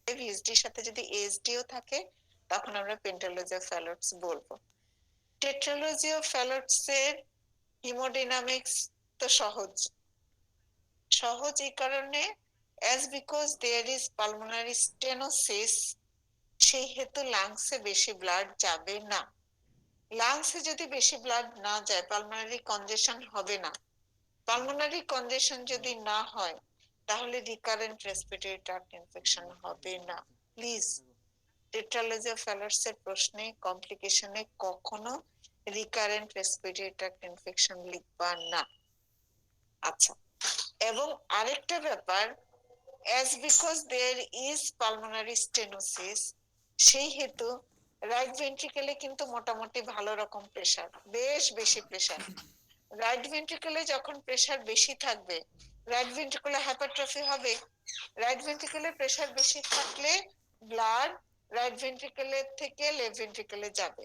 ভিএসডির সাথে যদি এএসডিও থাকে তখন আমরা পেন্টালজি অফ ফ্যালটস বলবো। টেট্রালজি অফ ফ্যালটস এর হিমোডাইনামিক্স তো সহজ সহজ এই কারণে as because there is pulmonary stenosis সেই হেতু লাংসে বেশি ব্লাড যাবে না। লাংসে যদি বেশি ব্লাড না যায় পালমোনারি কনজেশন হবে না। পালমোনারি কনজেশন যদি না হয় তাহলে রিকারেন্ট রেসপিরেটরি ট্র্যাক্ট ইনফেকশন হবে না। প্লিজ টেট্রালজি অফ ফ্যালটস এর প্রশ্নে কমপ্লিকেশনে কখনো রিকারেন্ট রেসপিরেটরি ট্র্যাক্ট ইনফেকশন লিখবা না। আচ্ছা, এবং আরেকটা ব্যাপার as because there is pulmonary stenosis সেই হেতু রাইট ভেন্ট্রিকেলে কিন্তু মোটামুটি ভালো রকম প্রেসার, বেশ বেশি প্রেসার। রাইট ভেন্ট্রিকেলে যখন প্রেসার বেশি থাকবে রাইট ভেন্ট্রিকুলার হাইপারট্রফি হবে। রাইট ভেন্ট্রিকেলে প্রেসার বেশি থাকলে ব্লাড রাইট ভেন্ট্রিকেলের থেকে লেফট ভেন্ট্রিকেলে যাবে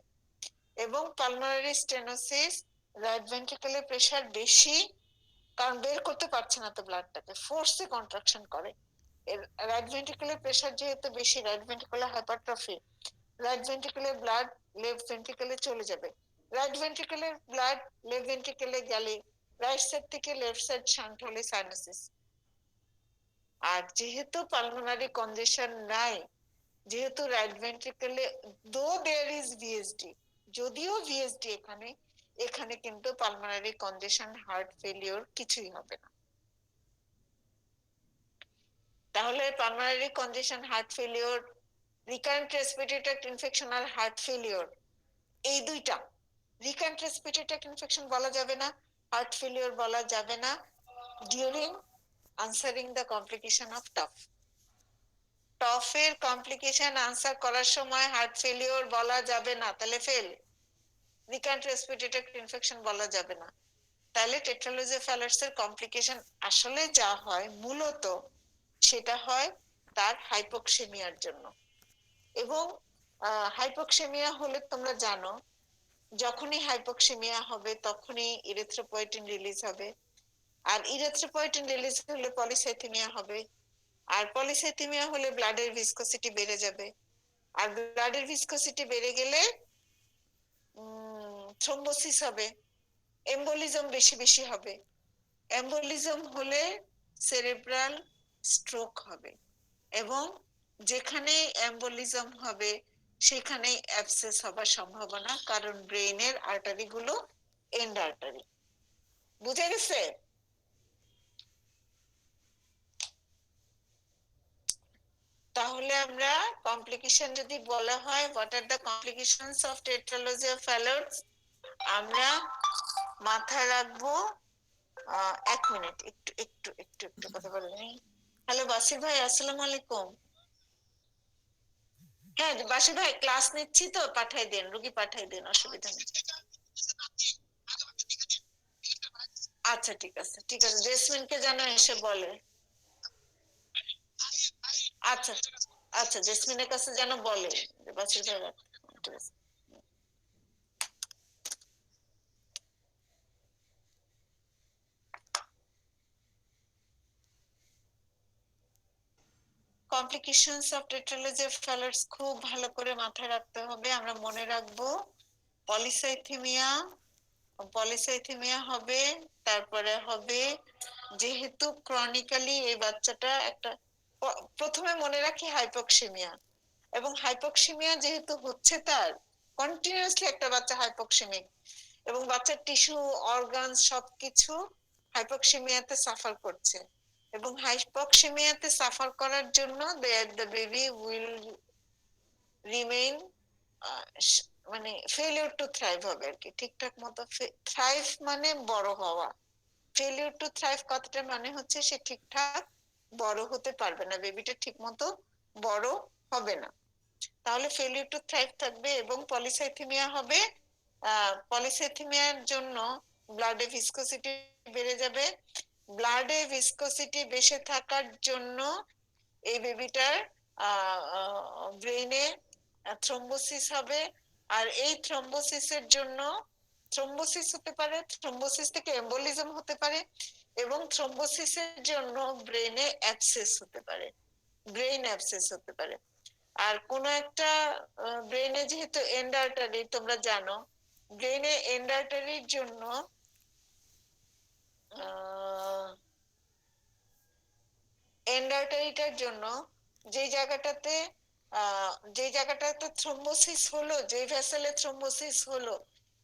এবং পালমোনারি স্টেনোসিস রাইট ভেন্ট্রিকেলে প্রেসার বেশি কারণ বের করতে পারছে না তো ব্লাডটাকে ফোর্সে কন্ট্রাকশন করে। রাইট ভেন্ট্রিকুলার প্রেসার যেহেতু বেশি right ventricular hypertrophy right ventricular blood left ভেন্ট্রিকেলে চলে যাবে। রাইট ভেন্ট্রিকুলার ব্লাড লেফট ভেন্ট্রিকেলে গেলে রাইট সাইড থেকে লেফট সাইড শান্ট হলে সাইনোসিস। আর যেহেতু পালমোনারি কনজেশন নাই যেহেতু রাইট ভেন্ট্রিকেলে দো দেয়ার ইজ ভিএসডি যদিও ভিএসডি এখানে এখানে কিন্তু পালমোনারি কনজেশন হার্ট ফেলিওর কিছুই হবে না। তাহলে pulmonary congestion heart failure recurrent respiratory tract infection আর হার্ট ফেলিওর এই দুইটা রিকারেন্ট রেসপিরেটরি ট্র্যাক্ট ইনফেকশন বলা যাবে না হার্ট ফেলিওর বলা যাবে না during answering the complication of TOF. টফের কমপ্লিকেশন আনসার করার সময় হার্ট ফেলিওর বলা যাবে না তাহলে fail. Recurrent respiratory tract infection বলা যাবে না। তাহলে টেট্রালজি অফ ফ্যালটস এর কমপ্লিকেশন আসলে যা হয় মূলত সেটা হয় তার হাইপোক্সেমিয়ার জন্য। এবং হাইপোক্সেমিয়া হলে তোমরা জানো যখনই হাইপোক্সেমিয়া হবে তখনই ইরিথ্রোপয়েটিন রিলিজ হবে আর ইরিথ্রোপয়েটিন রিলিজ হলে পলিসাইথেমিয়া হবে আর পলিসাইথেমিয়া হলে ব্লাডের ভিসকসিটি বেড়ে যাবে আর ব্লাডের ভিসকসিটি বেড়ে গেলে থ্রোম্বোসিস হবে এম্বোলিজম বেশি বেশি হবে এম্বোলিজম হলে সেরেব্রাল স্ট্রোক হবে এবং যেখানে এম্বোলিজম হবে সেখানেই অ্যাবসেস হবার সম্ভাবনা কারণ ব্রেইনের আর্টারি গুলো এন্ড আর্টারি। বুঝে গেছে? তাহলে আমরা কমপ্লিকেশন যদি বলা হয় what are the complications of tetralogy of Fallot's আমরা মাথায় রাখবো 1 মিনিট একটু একটু একটু একটু কথা বলেনি। হ্যালো বাসির ভাই আসসালামু আলাইকুম। হ্যাঁ বাসির ভাই ক্লাস নিচ্ছি তো পাঠাই দেন রুগী পাঠাই দেন অসুবিধা নেই। আচ্ছা ঠিক আছে ঠিক আছে জেসমিনকে যেন এসে বলে। আচ্ছা আচ্ছা জেসমিনের কাছে যেন বলে বাসির ভাই ঠিক আছে। কমপ্লিকেশনস অফ টেট্রালজি অফ ফ্যালটস খুব ভালো করে মাথায় রাখতে হবে। আমরা মনে রাখবো পলিসাইথেমিয়া পলিসাইথেমিয়া হবে তারপরে হবে যেহেতু ক্রনিক্যালি এই বাচ্চাটা একটা প্রথমে মনে রাখি হাইপোক্সেমিয়া এবং হাইপোক্সেমিয়া যেহেতু হচ্ছে তার কন্টিনিউয়াসলি একটা বাচ্চা হাইপোক্সেমিক এবং বাচ্চার টিস্যু অর্গান সবকিছু হাইপোক্সেমিয়াতে সাফার করছে এবং হাইপোক্সেমিয়াতে সাফার করার জন্য দ্য বেবি উইল রিমেইন মানে ফেলিওর টু থ্রাইভ হবে আর কি ঠিকঠাক মতো থ্রাইভ মানে বড় হওয়া ফেলিওর টু থ্রাইভ কথাটার মানে হচ্ছে সে ঠিকঠাক বড় হতে পারবে না বেবিটা ঠিক মতো বড় হবে না তাহলে ফেলিওর টু থ্রাইভ থাকবে এবং পলিসাইথেমিয়া হবে পলিসাইথেমিয়ার জন্য ব্লাডে ভিসকসিটি বেড়ে যাবে ব্লাডে ভিসকসিটি বেশি থাকার জন্য এই বেবিটার ব্রেইনে থ্রোম্বোসিস হবে আর এই থ্রোম্বোসিসের জন্য থ্রোম্বোসিস হতে পারে থ্রোম্বোসিস থেকে এম্বোলিজম হতে পারে এবং থ্রোম্বোসিসের জন্য ব্রেনে অ্যাবসেস হতে পারে ব্রেইন অ্যাবসেস হতে পারে। আর কোন একটা ব্রেইনে যেহেতু এন্ড আর্টারি তোমরা জানো, ব্রেইনে এন্ড আর্টারির জন্য এন্ড আর্টারিটার জন্য যে জায়গাটাতে যে জায়গাটাতে থ্রোম্বোসিস হলো, যে ভেসেলে থ্রোম্বোসিস হলো,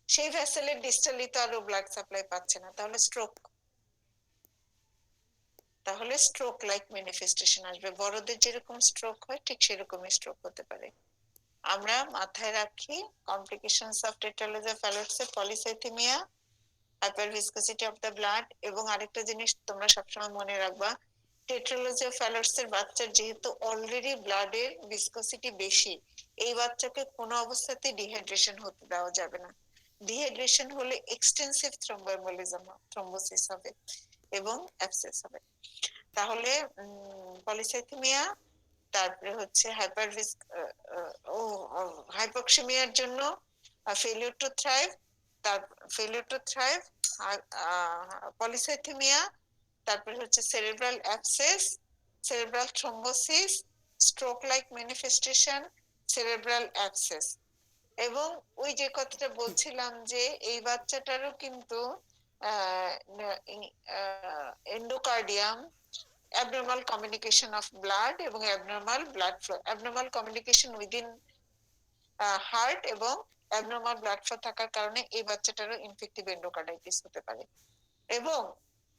সেই ভেসেলের ডিস্টালি তো আরো ব্লাড সাপ্লাই পাচ্ছে না, তাহলে স্ট্রোক, তাহলে স্ট্রোক লাইক ম্যানিফেস্টেশন আসবে। বড়দের যেরকম স্ট্রোক হয় ঠিক সেরকমই স্ট্রোক হতে পারে। আমরা মাথায় রাখি complications of tetralogy of Fallot's এ polycythaemia, hyper viscosity of the blood, এবং আরেকটা জিনিস তোমরা সবসময় মনে রাখবা, টেট্রালজি অফ ফ্যালটস এর বাচ্চার যেহেতু অলরেডি ব্লাডের ভিসকসিটি বেশি, এই বাচ্চাকে কোনো অবস্থাতেই ডিহাইড্রেশন হতে দেওয়া যাবে না। ডিহাইড্রেশন হলে এক্সটেন্সিভ থ্রম্বোএম্বোলিজম, থ্রম্বোসিস হবে এবং অ্যাবসেস হবে। তাহলে পলিসাইথেমিয়া, তারপরে হচ্ছে ও হাইপোক্সিমিয়ার জন্য ফেলিউর টু থ্রাইভ, তার ফেলিউর টু থ্রাইভ, পলিসাইথেমিয়া, তারপরে হচ্ছে cerebral abscess, cerebral thrombosis, stroke like manifestation, cerebral abscess. এবং ওই যে কথাটা বলছিলাম যে এই বাচ্চাটারও কিন্তু endocardium, abnormal communication of blood এবং abnormal blood flow, abnormal communication within heart এবং abnormal blood flow থাকার কারণে এই বাচ্চাটারও ইনফেক্টিভ এন্ডোকার্ডাইটিস হতে পারে। এবং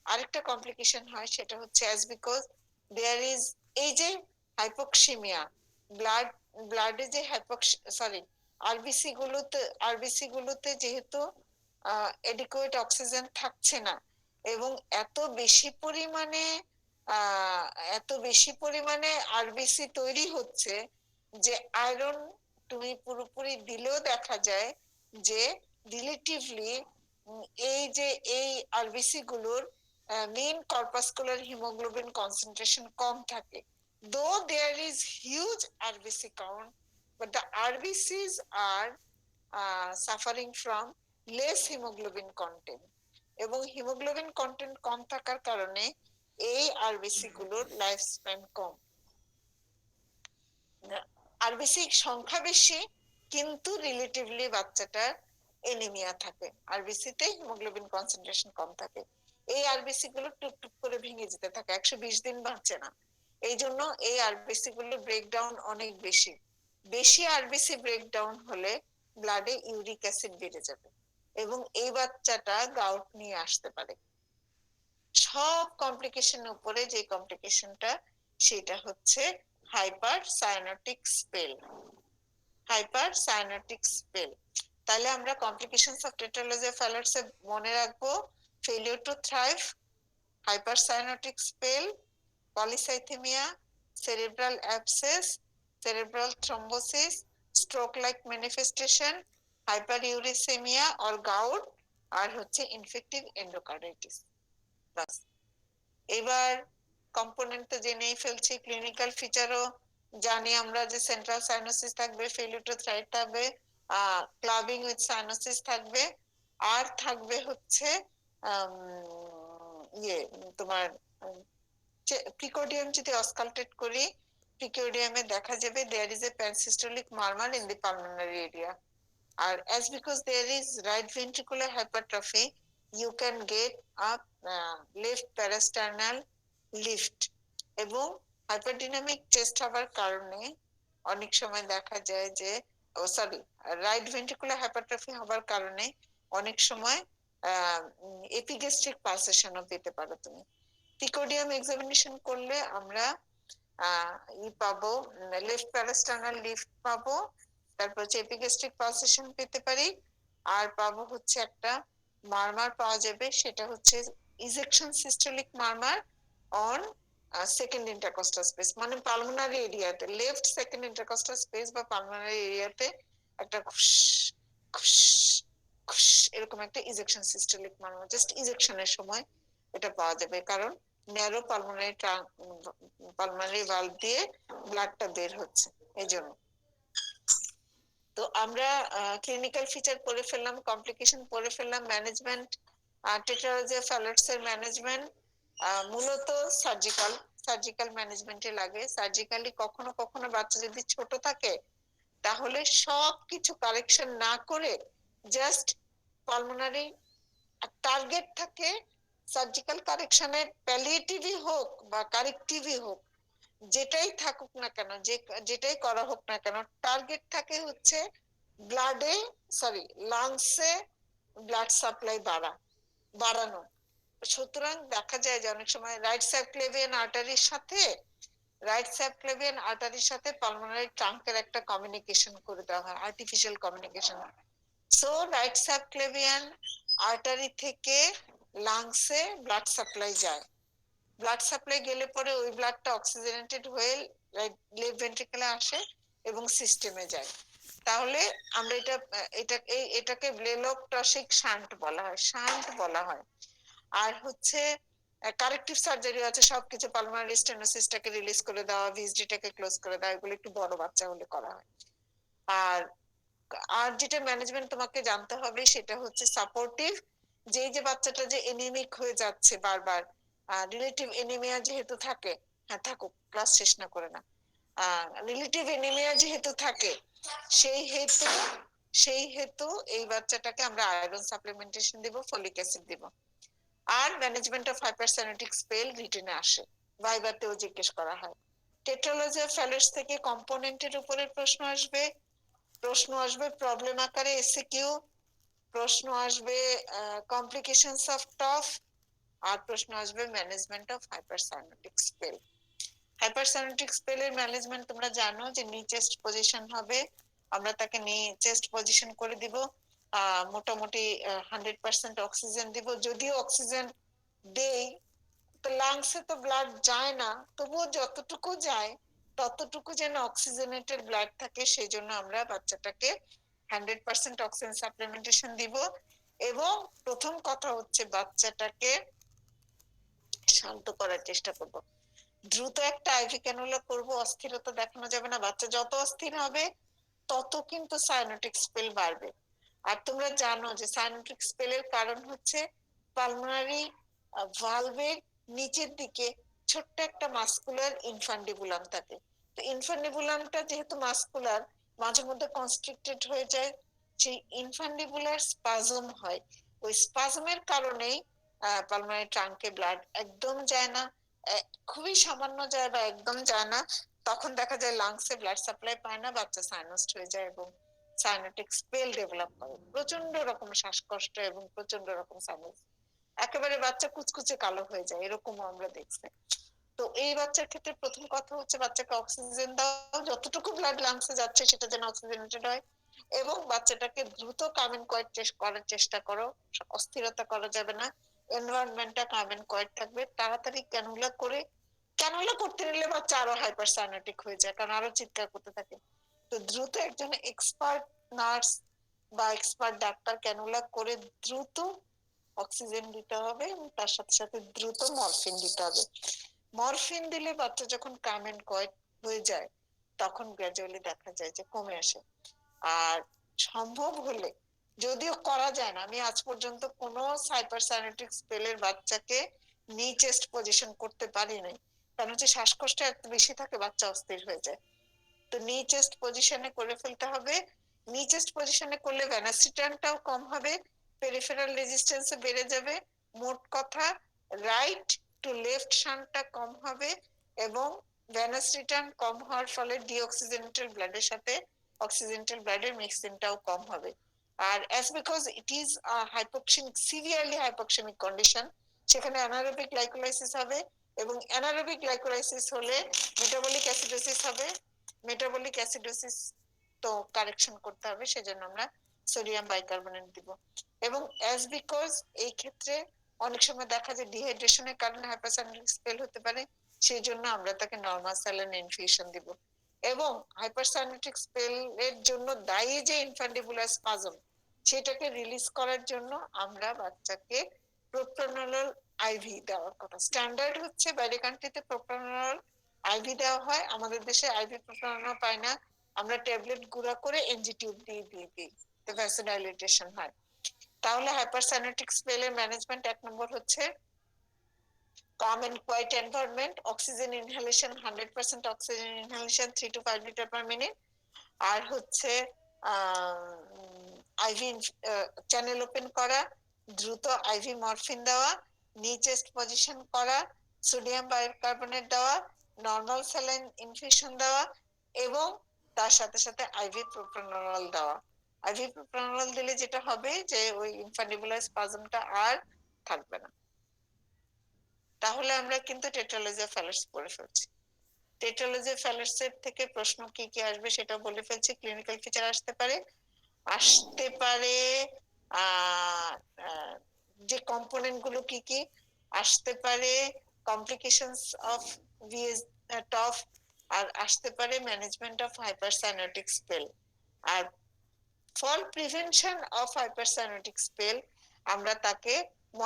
আরেকটা কমপ্লিকেশন হয়, সেটা হচ্ছে as because there is এই যে হাইপোক্সিমিয়া, ব্লাডে যে সরি আরবিসি গুলোতে যেহেতু এডিকুয়েট অক্সিজেন থাকছে না, এবং এত বেশি পরিমাণে আহ এত বেশি পরিমাণে আরবিসি তৈরি হচ্ছে যে আয়রন তুমি পুরোপুরি দিলেও দেখা যায় যে রিলেটিভলি এই যে এই আরবিসি গুলোর মেইন কর্পাসকুলার হিমোগ্লোবিন কনসেন্ট্রেশন কম থাকে, though there is huge RBC count, but the RBCs are suffering from less haemoglobin content, এবং হিমোগ্লোবিন কন্টেন্ট কম থাকার কারণে এই আরবিসি গুলোর লাইফ স্প্যান কম। আরবিসি সংখ্যা বেশি কিন্তু রিলেটিভলি বাচ্চাটার এনিমিয়া থাকে, আরবিসি তে হিমোগ্লোবিন কনসেন্ট্রেশন কম থাকে। এই আরবিসি গুলো টুকটুক করে ভেঙে যেতে থাকে, 120 দিন বাঁচে না। এই জন্য এই আরবিসি গুলো ব্রেকডাউন অনেক বেশি। বেশি আরবিসি ব্রেকডাউন হলে ব্লাডে ইউরিক অ্যাসিড বেড়ে যাবে এবং এই বাচ্চাটা গাউট নিয়ে আসতে পারে। সব কমপ্লিকেশন উপরে যে কমপ্লিকেশনটা, সেটা হচ্ছে hyper cyanotic spell, hyper cyanotic spell. তাহলে আমরা complications of tetralogy of Fallot's এ মনে রাখবো failure to thrive, hyper cyanotic spell, polycythaemia, cerebral abscess, cerebral thrombosis, stroke like manifestation, hyperuricaemia or gout, আর হচ্ছে ইনফেক্টিভ এন্ডোকার্ডাইটিস। বাস, এবার কম্পোনেন্ট তো জেনেই ফেলছি, ক্লিনিক্যাল ফিচারও জানি আমরা যে সেন্ট্রাল সাইনোসিস থাকবে, ফেলিউর টু থ্রাইভ থাকবে, ক্লাবিং উইথ সাইনোসিস থাকবে, আর থাকবে হচ্ছে ইয়ে তোমার প্রিকোডিয়াম যদি অসকালটেট করি, প্রিকোডিয়ামে দেখা যাবে there is a pansystolic murmur in the pulmonary area, আর as because there is right ventricular hypertrophy, you can get a left parasternal lift, এবং হাইপারডিনামিক চেস্ট হওয়ার কারণে অনেক সময় দেখা যায় যে সরি রাইট ভেন্ট্রিকুলার হাইপারট্রফি হওয়ার কারণে অনেক সময় এপিগ্যাস্ট্রিক পালসেশনও পেতে পারো তুমি। পিকোডিয়াম এক্সামিনেশন করলে আমরা পাবো, লেফট প্যারাস্টার্নাল লিফট পাবো, তারপর হচ্ছে এপিগ্যাস্ট্রিক পালসেশন পেতে পারি, আর পাবো হচ্ছে একটা মারমার পাওয়া যাবে, সেটা হচ্ছে ejection systolic murmur on second intercostal space, মানে পালমোনারি এরিয়াতে, লেফট সেকেন্ড ইন্টারকস্টাল স্পেস বা পালমোনারি এরিয়াতে একটা খুশ খুশ খুশ এরকম একটা ইজেকশন সিস্টোলিক মারমার, জাস্ট ইজেকশনের সময় এটা পাওয়া যাবে, কারণ ন্যারো পালমোনারি ভালভ দিয়ে ব্লাডটা বের হচ্ছে এই জন্য। তো আমরা ক্লিনিক্যাল ফিচার পড়ে ফেললাম, কমপ্লিকেশন পড়ে ফেললাম, ম্যানেজমেন্ট, টেট্রালজি অফ ফ্যালটস এর ম্যানেজমেন্ট মূলত সার্জিক্যাল, সার্জিক্যাল ম্যানেজমেন্টে লাগে। সার্জিক্যালি কখনো কখনো বাচ্চা যদি ছোট থাকে তাহলে সবকিছু কারেকশন না করে জাস্ট পালমোনারি টার্গেট থাকে সার্জিক্যাল কারেকশনের প্যালিয়েটিভই হোক বা কারেক্টিভই হোক, যেটাই থাকুক না কেন, যেটাই করা হোক না কেন, টার্গেট থাকে হচ্ছে ব্লাডে লাংসে ব্লাড সাপ্লাই বাড়ানো। সুতরাং দেখা যায় যে অনেক সময় রাইট সাবক্লেভিয়ান আর্টারির সাথে পালমোনারি ট্রাঙ্কের একটা কমিউনিকেশন করে দেওয়া হয়, artificial communication. So right subclavian artery থেকে লাংসে ব্লাড সাপ্লাই যায়। ব্লাড সাপ্লাই গেলে পরে ওই ব্লাডটা অক্সিজেনেটেড হয়ে লেফট ভেন্ট্রিকলে আসে এবং সিস্টেমে যায়। তাহলে আমরা এটাকে ব্লেলোকটসিক শান্ট বলা হয়। আর হচ্ছে কারেক্টিভ সার্জারি আছে, সবকিছু পালমোনারি স্টেনোসিসটাকে রিলিজ করে দেওয়া, ভিএসডিটাকে ক্লোজ করে দেওয়া, এগুলো একটু বড় বাচ্চা হলে করা হয়। আর আর যেটা ম্যানেজমেন্ট তোমাকে জানতে হবে সেটা হচ্ছে সাপোর্টিভ। যে বাচ্চাটা যে এনিমিক হয়ে যাচ্ছে বারবার, রিলেটিভ এনিমিয়া যেহেতু থাকে, হ্যাঁ থাকুক, ক্লাস শেষ না করে না, রিলেটিভ এনিমিয়া যেহেতু থাকে সেই হেতু এই বাচ্চাটাকে আমরা আয়রন সাপ্লিমেন্টেশন দিব, ফলিক অ্যাসিড দিব। আর ম্যানেজমেন্ট অফ হাইপারসাইনোটিক স্পেল রিটেনে আসে, ভাইভাতেও জিজ্ঞেস করা হয়। টেট্রালজি অফ ফ্যালার্স থেকে কম্পোনেন্টের উপরে প্রশ্ন আসবে প্রবলেম আকারে এসিকিউ, প্রশ্ন আসবে কমপ্লিকেশনস অফ টফ, আর প্রশ্ন আসবে management of hypercyanotic spell. হাইপারসাইনোটিক স্পেলের management তোমরা জানো যে নি চেস্ট পজিশন হবে, আমরা তাকে নি চেস্ট পজিশন করে দিব, মোটামুটি 100% অক্সিজেন দিব। যদিও অক্সিজেন দেই তো লাংসে তো ব্লাড যায় না, তবুও যতটুকু যায় ততটুকু যেন অক্সিজেনেটেড ব্লাড থাকে, সেই জন্য আমরা বাচ্চাটাকে 100% অক্সিজেন সাপ্লিমেন্টেশন দিব। এবং প্রথম কথা হচ্ছে বাচ্চাটাকে শান্ত করার চেষ্টা করব, দ্রুত একটা আইভি ক্যানুলা করব, অস্থিরতা দেখানো যাবে না। বাচ্চা যত অস্থির হবে তত কিন্তু সাইনোটিক স্পেল বাড়বে। আর তোমরা জানো যে সাইনোটিক স্পেলের কারণ হচ্ছে পালমোনারি ভালভের নিচের দিকে ছোট্ট একটা মাস্কুলার ইনফান্ডিবুলাম থাকে। তো ইনফান্ডিবুলামটা যেহেতু মাস্কুলার, মাঝে মধ্যে কনস্ট্রিক্টেড হয়ে যায়, সেই ইনফান্ডিবুলার স্পাজম হয়। ওই স্পাজমের কারণেই পালমোনারি ট্রাঙ্কে ব্লাড একদম যায় না, খুবই সামান্য যায় বা একদম যায় না। তখন দেখা যায় লাংসে ব্লাড সাপ্লাই পায় না, বাচ্চা সাইনাস্ট হয়ে যায় এবং সাইনোটিক স্পেল ডেভেলপ করে, প্রচন্ড রকম শ্বাসকষ্ট এবং প্রচন্ড রকম সাইনাস, একেবারে বাচ্চা কুচকুচে কালো হয়ে যায়, এরকমও আমরা দেখছি। তো এই বাচ্চার ক্ষেত্রে প্রথম কথা হচ্ছে বাচ্চাকে অক্সিজেন দাও, যতটুকু ব্লাড লাংসে যাচ্ছে সেটা যেন অক্সিজেনেটেড হয়, এবং বাচ্চাটাকে দ্রুত কামিং কোয়েট করার চেষ্টা করো, অস্থিরতা করা যাবে না, এনভায়রনমেন্টটা কামিং কোয়েট থাকবে। তাড়াতাড়ি ক্যানুলা করতে নিলে বাচ্চা আরো হাইপারসাইনোটিক হয়ে যায়, কারণ আরো চিৎকার করতে থাকে। তো দ্রুত একজন এক্সপার্ট নার্স বা এক্সপার্ট ডাক্তার ক্যানুলা করে দ্রুত অক্সিজেন দিতে হবে এবং তার সাথে সাথে দ্রুত মরফিন দিতে হবে। মরফিন দিলে বাচ্চা যখন কামেন্ট কয়েট হয়ে যায় তখন গ্রাজুয়ালি দেখা যায় যে কমে আসে। আর সম্ভব হলে, যদিও করা যায় না, আমি আজ পর্যন্ত কোনো হাইপারসাইনোটিক স্পেলের বাচ্চাকে নি চেস্ট পজিশন করতে পারি নাই, কারণ হচ্ছে শ্বাসকষ্ট এত বেশি থাকে বাচ্চা অস্থির হয়ে যায়। তো নি চেস্ট পজিশনে করে ফেলতে হবে। নি চেস্ট পজিশনে করলে ভেনাস রিটার্নটাও কম হবে, পেরিফেরাল রেজিস্ট্যান্স বেড়ে যাবে, মোট কথা রাইট টু লেফট শান্টটা কম হবে এবং ভেনাস রিটার্ন কম হওয়ার ফলে ডিঅক্সিজেনেটেড ব্লাডের সাথে অক্সিজেনেটেড ব্লাডের মিক্সিংটাও কম হবে। আর as because it is hypoxaemic, severely hypoxaemic condition, সেখানে অ্যানারোবিক গ্লাইকোলাইসিস হবে এবং অ্যানারোবিক গ্লাইকোলাইসিস হলে মেটাবলিক অ্যাসিডোসিস হবে। মেটাবলিক অ্যাসিডোসিস তো কারেকশন করতে হবে, সেজন্য আমরা সোডিয়াম বাইকার্বনেট দিব। এবং অ্যাজ বিকজ এই ক্ষেত্রে অনেক সময় দেখা যায় ডিহাইড্রেশনের কারণে হাইপারসাইনোটিক স্পেল হতে পারে, সেই জন্য আমরা তাকে নরমাল স্যালাইন ইনফিউশন দিব। এবং হাইপারসাইনোটিক স্পেল এর জন্য দায়ী যে ইনফান্ডিবুলার স্পাজম, সেটাকে রিলিজ করার জন্য আমরা বাচ্চাকে প্রোপ্রানোলল আইভি দেওয়ার কথা। স্ট্যান্ডার্ড হচ্ছে বাইরে কান্ট্রিতে প্রোপ্রানোলল আইভি দেওয়া হয়, আমাদের দেশে আইভি প্রোপ্রানোলল পায় না, আমরা ট্যাবলেট গুঁড়া করে এনজি টিউব দিয়ে দিই, তো ভ্যাসোডাইলেটেশন হয়। তাহলে হাইপারসাইনোটিক স্পেলের ম্যানেজমেন্ট 1 নম্বর হচ্ছে calm and quiet environment, oxygen inhalation 100% oxygen inhalation 3 to 5 liter per minute, আর হচ্ছে আইভি চ্যানেল ওপেন করা, দ্রুত আইভি মরফিন দেওয়া, নি চেস্ট পজিশন করা, সোডিয়াম বাইকার্বনেট দেওয়া, নর্মাল স্যালাইন ইনফিউশন দেওয়া এবং তার সাথে সাথে আইভি প্রোপ্রানোল দেওয়া। আইভি প্রোপ্রানোল দিলে যেটা হবে যে ওই ইনফান্ডিবুলার স্পাজমটা আর থাকবে না। তাহলে আমরা কিন্তু টেট্রালজিয়া ফ্যালার্স পড়ে ফেলছি। টেট্রালজিয়া ফ্যালার্স এর থেকে প্রশ্ন কি কি আসবে সেটা বলে ফেলছি। ক্লিনিক্যাল ফিচার আসতে পারে যে কম্পোনেন্ট গুলো কি কি আসতে পারে, কমপ্লিকেশনস অফ ভিএস টফ, আর আসতে পারে ম্যানেজমেন্ট অফ হাইপারসাইনোটিক স্পেল। আর for prevention of hypercyanotic spell আমরা তাকে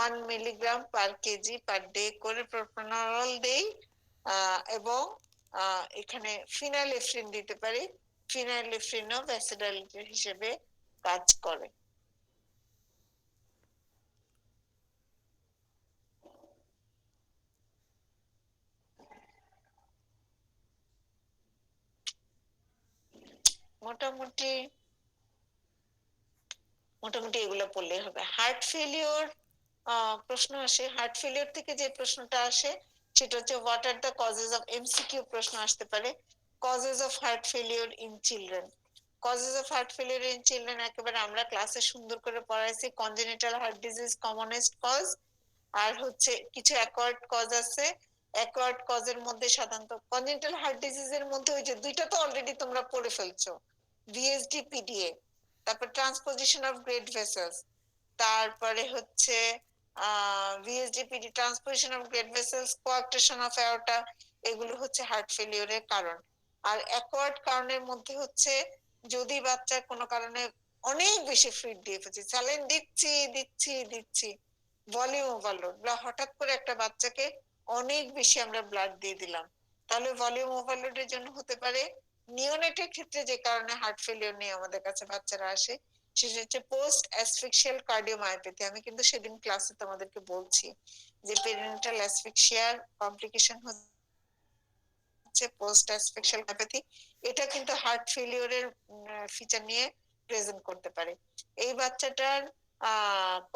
1 milligram per KG per day করে প্রোপ্রানোল দেই এবং এখানে ফিনাইলেফ্রিন দিতে পারি। ফিনাইলেফ্রিনও ভ্যাসোডাইলেটর হিসেবে কাজ করে। মোটামুটি মোটামুটি এগুলো পড়লেই হবে। হার্ট ফেলিওর প্রশ্ন আসে, হার্ট ফেলিওর থেকে যে প্রশ্নটা আসে সেটা হচ্ছে what are the causes of, MCQ প্রশ্ন আসতে পারে, causes of heart failure in children. Causes of heart failure in children একেবারে আমরা ক্লাসে সুন্দর করে পড়াইছি, congenital heart disease commonest cause, আর হচ্ছে কিছু অ্যাকোয়ার্ড কজ আছে। অ্যাকোয়ার্ড কজের মধ্যে সাধারণত কনজেনিটাল হার্ট ডিজিজের মধ্যে ওই যে দুইটা তো অলরেডি তোমরা পড়ে ফেলছো, ভিএসডি পিডিএ, তারপর ট্রান্সপোজিশন অফ গ্রেট ভেসেলস, তারপরে হচ্ছে VSD PD transposition of great vessels, coarctation of aorta, এগুলো হচ্ছে হার্ট ফেলিওরের কারণ। আর অ্যাকোয়ার্ড কারণের মধ্যে হচ্ছে যদি বাচ্চা কোনো কারণে অনেক বেশি ফিড দিয়ে ফেলছে, স্যালাইন দিচ্ছি দিচ্ছি দিচ্ছি, ভলিউম ওভারলোড, হঠাৎ করে একটা বাচ্চাকে অনেক বেশি আমরা ব্লাড দিয়ে দিলাম, তাহলে ভলিউম ওভারলোডের জন্য হতে পারে। নিওনেটের ক্ষেত্রে যে কারণে হার্ট ফেলিওর নিয়ে আমাদের কাছে বাচ্চারা আসে সেটা হচ্ছে পোস্ট অ্যাসফিক্সিয়াল কার্ডিওমায়োপ্যাথি। আমি কিন্তু সেদিন ক্লাসে তোমাদেরকে বলছি যে পেরিনেটাল অ্যাসফিক্সিয়ার কমপ্লিকেশন হচ্ছে পোস্ট অ্যাসফিক্সিয়াল কার্ডিওমায়োপ্যাথি, এটা কিন্তু হার্ট ফেলিওরের ফিচার নিয়ে প্রেজেন্ট করতে পারে। এই বাচ্চাটার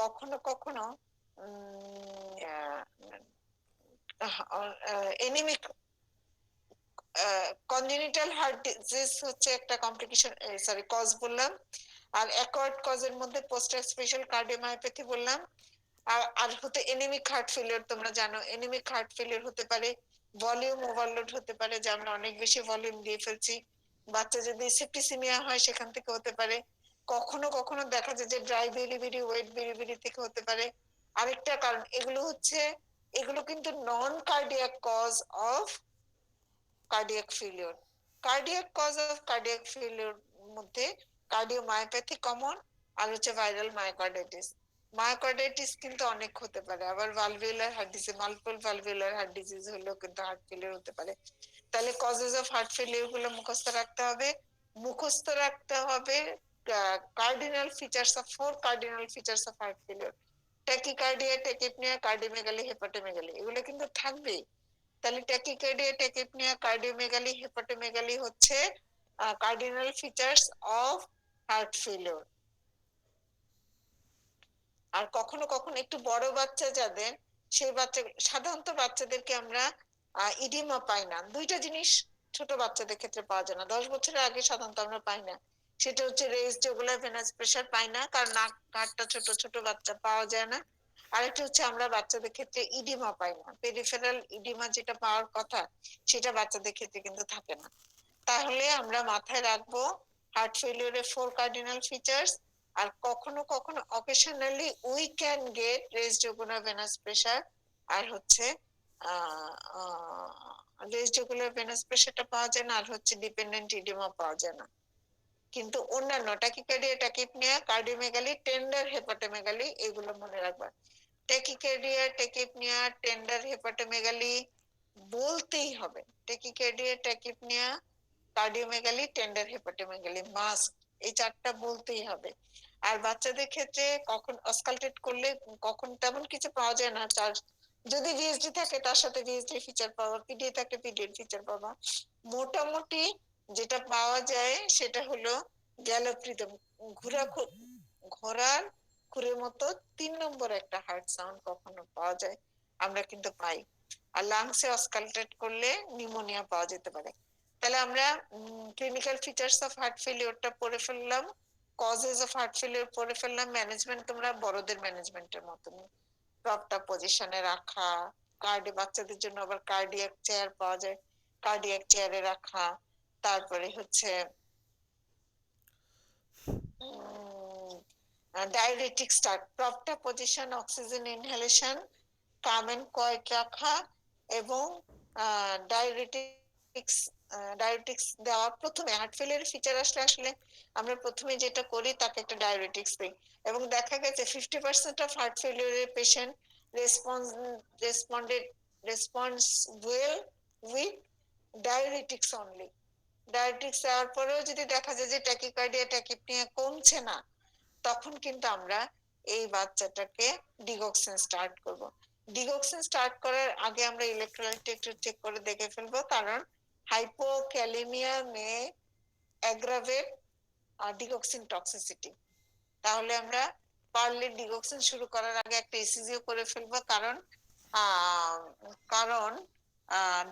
কখনো কখনো এনিমিক কনজেনিটাল হার্ট ডিজিজ হচ্ছে একটা কমপ্লিকেশন, সরি কজ বললাম, আর অ্যাকোয়ার্ড কজের মধ্যে পোস্ট স্পেশাল কার্ডিওমায়োপ্যাথি বললাম, আর হতে এনিমিক হার্ট ফেলিওর। তোমরা জানো এনিমিক হার্ট ফেলিওর হতে পারে ভলিউম ওভারলোড হতে পারে, যে আমরা অনেক বেশি ভলিউম দিয়ে ফেলছি। বাচ্চা যদি সেপ্টিসিমিয়া হয় সেখান থেকে হতে পারে। কখনো কখনো দেখা যায় যে ড্রাই বেরিবেরি ওয়েট বেরিবেরি থেকে হতে পারে। আরেকটা কারণ এগুলো হচ্ছে, এগুলো কিন্তু non cardiac cause of cardiac failure. Cardiac cause of cardiac failure মধ্যে কার্ডিওমায়োপ্যাথি কমন, আর হচ্ছে ভাইরাল মায়োকার্ডাইটিস। মায়োকার্ডাইটিস কিন্তু অনেক হতে পারে, আবার valvular heart disease, multiple valvular heart disease হলেও কিন্তু হার্ট ফেলিওর হতে পারে। তাহলে কজেস অফ হার্ট ফেলিওর গুলো মুখস্থ রাখতে হবে। মুখস্থ রাখতে হবে cardinal features of, 4 cardinal features of heart failure, tachycardia, tachypnoea, cardiomegaly, hepatomegaly, এগুলো কিন্তু থাকবেই। তাহলে ট্যাকিকার্ডিয়া, ট্যাকিপনিয়া, কার্ডিওমেগালি, হেপাটোমেগালি হচ্ছে cardinal features of heart failure. আর কখনো কখনো একটু বড় বাচ্চা যাদের, সেই বাচ্চা, সাধারণত বাচ্চাদেরকে আমরা ইডিমা পাই না। দুইটা জিনিস ছোট বাচ্চাদের ক্ষেত্রে পাওয়া যায় না, 10 বছরের আগে সাধারণত আমরা পাই না। সেটা হচ্ছে রেইজড জুগুলার ভেনাস প্রেসার পাই না, কারণ নাক কাঠটা ছোট, ছোট বাচ্চা পাওয়া যায় না। আরেকটা হচ্ছে আমরা বাচ্চাদের ক্ষেত্রে ইডিমা পাই না, পেরিফেরাল ইডিমা যেটা পাওয়ার কথা সেটা বাচ্চাদের ক্ষেত্রে কিন্তু থাকে না। তাহলে আমরা মাথায় রাখবো হার্ট ফেলিওরের 4 কার্ডিনাল ফিচার্স। আর কখনো কখনো occasionally we can get raised jugular venous pressure, আর হচ্ছে রেজড জুগুলার ভেনাস প্রেসারটা পাওয়া যায় না, আর হচ্ছে ডিপেন্ডেন্ট ইডিমা পাওয়া যায় না। কিন্তু অন্যান্য tachycardia, tachypnoea, cardiomegaly, tender hepatomegaly, এগুলো মনে রাখবা। ট্যাকিকার্ডিয়া, ট্যাকিপনিয়া, টেন্ডার হেপাটোমেগালি বলতেই হবে। Tachycardia, tachypnoea, cardiomegaly, tender hepatomegaly must, এই 4টা বলতেই হবে। আর বাচ্চাদের ক্ষেত্রে কখন অস্কালটেট করলে কখন তেমন কিছু পাওয়া যায় না, যদি ভিএসডি থাকে তার সাথে ভিএসডি ফিচার পাওয়া, পিডিএ থাকলে পিডিএর ফিচার পাওয়া। মোটামুটি যেটা পাওয়া যায় সেটা হলো গ্যালোপ্রিদম, ঘোড়ার খুরের মতো 3 নম্বর একটা হার্ট সাউন্ড কখনো পাওয়া যায়, আমরা কিন্তু পাই। আর লাংসে অসকালটেট করলে নিউমোনিয়া পাওয়া যেতে পারে। তাহলে আমরা ক্লিনিক্যাল ফিচার্স অফ হার্ট ফেলিওরটা পড়ে ফেললাম, কজেস অফ হার্ট ফেলিওর পড়ে ফেললাম। ম্যানেজমেন্ট তোমরা বড়দের ম্যানেজমেন্টের মতনই, প্রপটা পজিশনে রাখা, বাচ্চাদের জন্য আবার কার্ডিয়াক চেয়ার পাওয়া যায়, কার্ডিয়াক চেয়ারে রাখা। তারপরে হচ্ছে ডায়াবেটিক স্টার্ট, প্রপটা পজিশন, অক্সিজেন ইনহেলেশন, কামেন কয়েক রাখা এবং ডায়াবেটিক্স ডায়াবেটিক্স দেওয়া। প্রথমে হার্ট ফেলিয়ার ফিচার আসলে আসলে আমরা প্রথমে যেটা করি তাকে একটা ডায়াবেটিক্স দিই, এবং দেখা গেছে 50% অফ হার্ট ফেলিয়ারের patient response responded response well with diabetics only. Diabetics দেওয়ার পরেও যদি দেখা যায় যে ট্যাকিকার্ডিয়া ট্যাকিপনিয়া কমছে না, তখন কিন্তু আমরা এই বাচ্চাটাকে ডিগক্সিন স্টার্ট করব। ডিগক্সিন স্টার্ট করার আগে আমরা ইলেকট্রোলাইট একটু চেক করে দেখে ফেলবো, কারণ হাইপোক্যালেমিয়া মে অ্যাগ্রাভেট ডিগক্সিন টক্সিসিটি। তাহলে আমরা পারলে ডিগক্সিন শুরু করার আগে একটা ইসিজিও করে ফেলবো, কারণ আহ, কারণ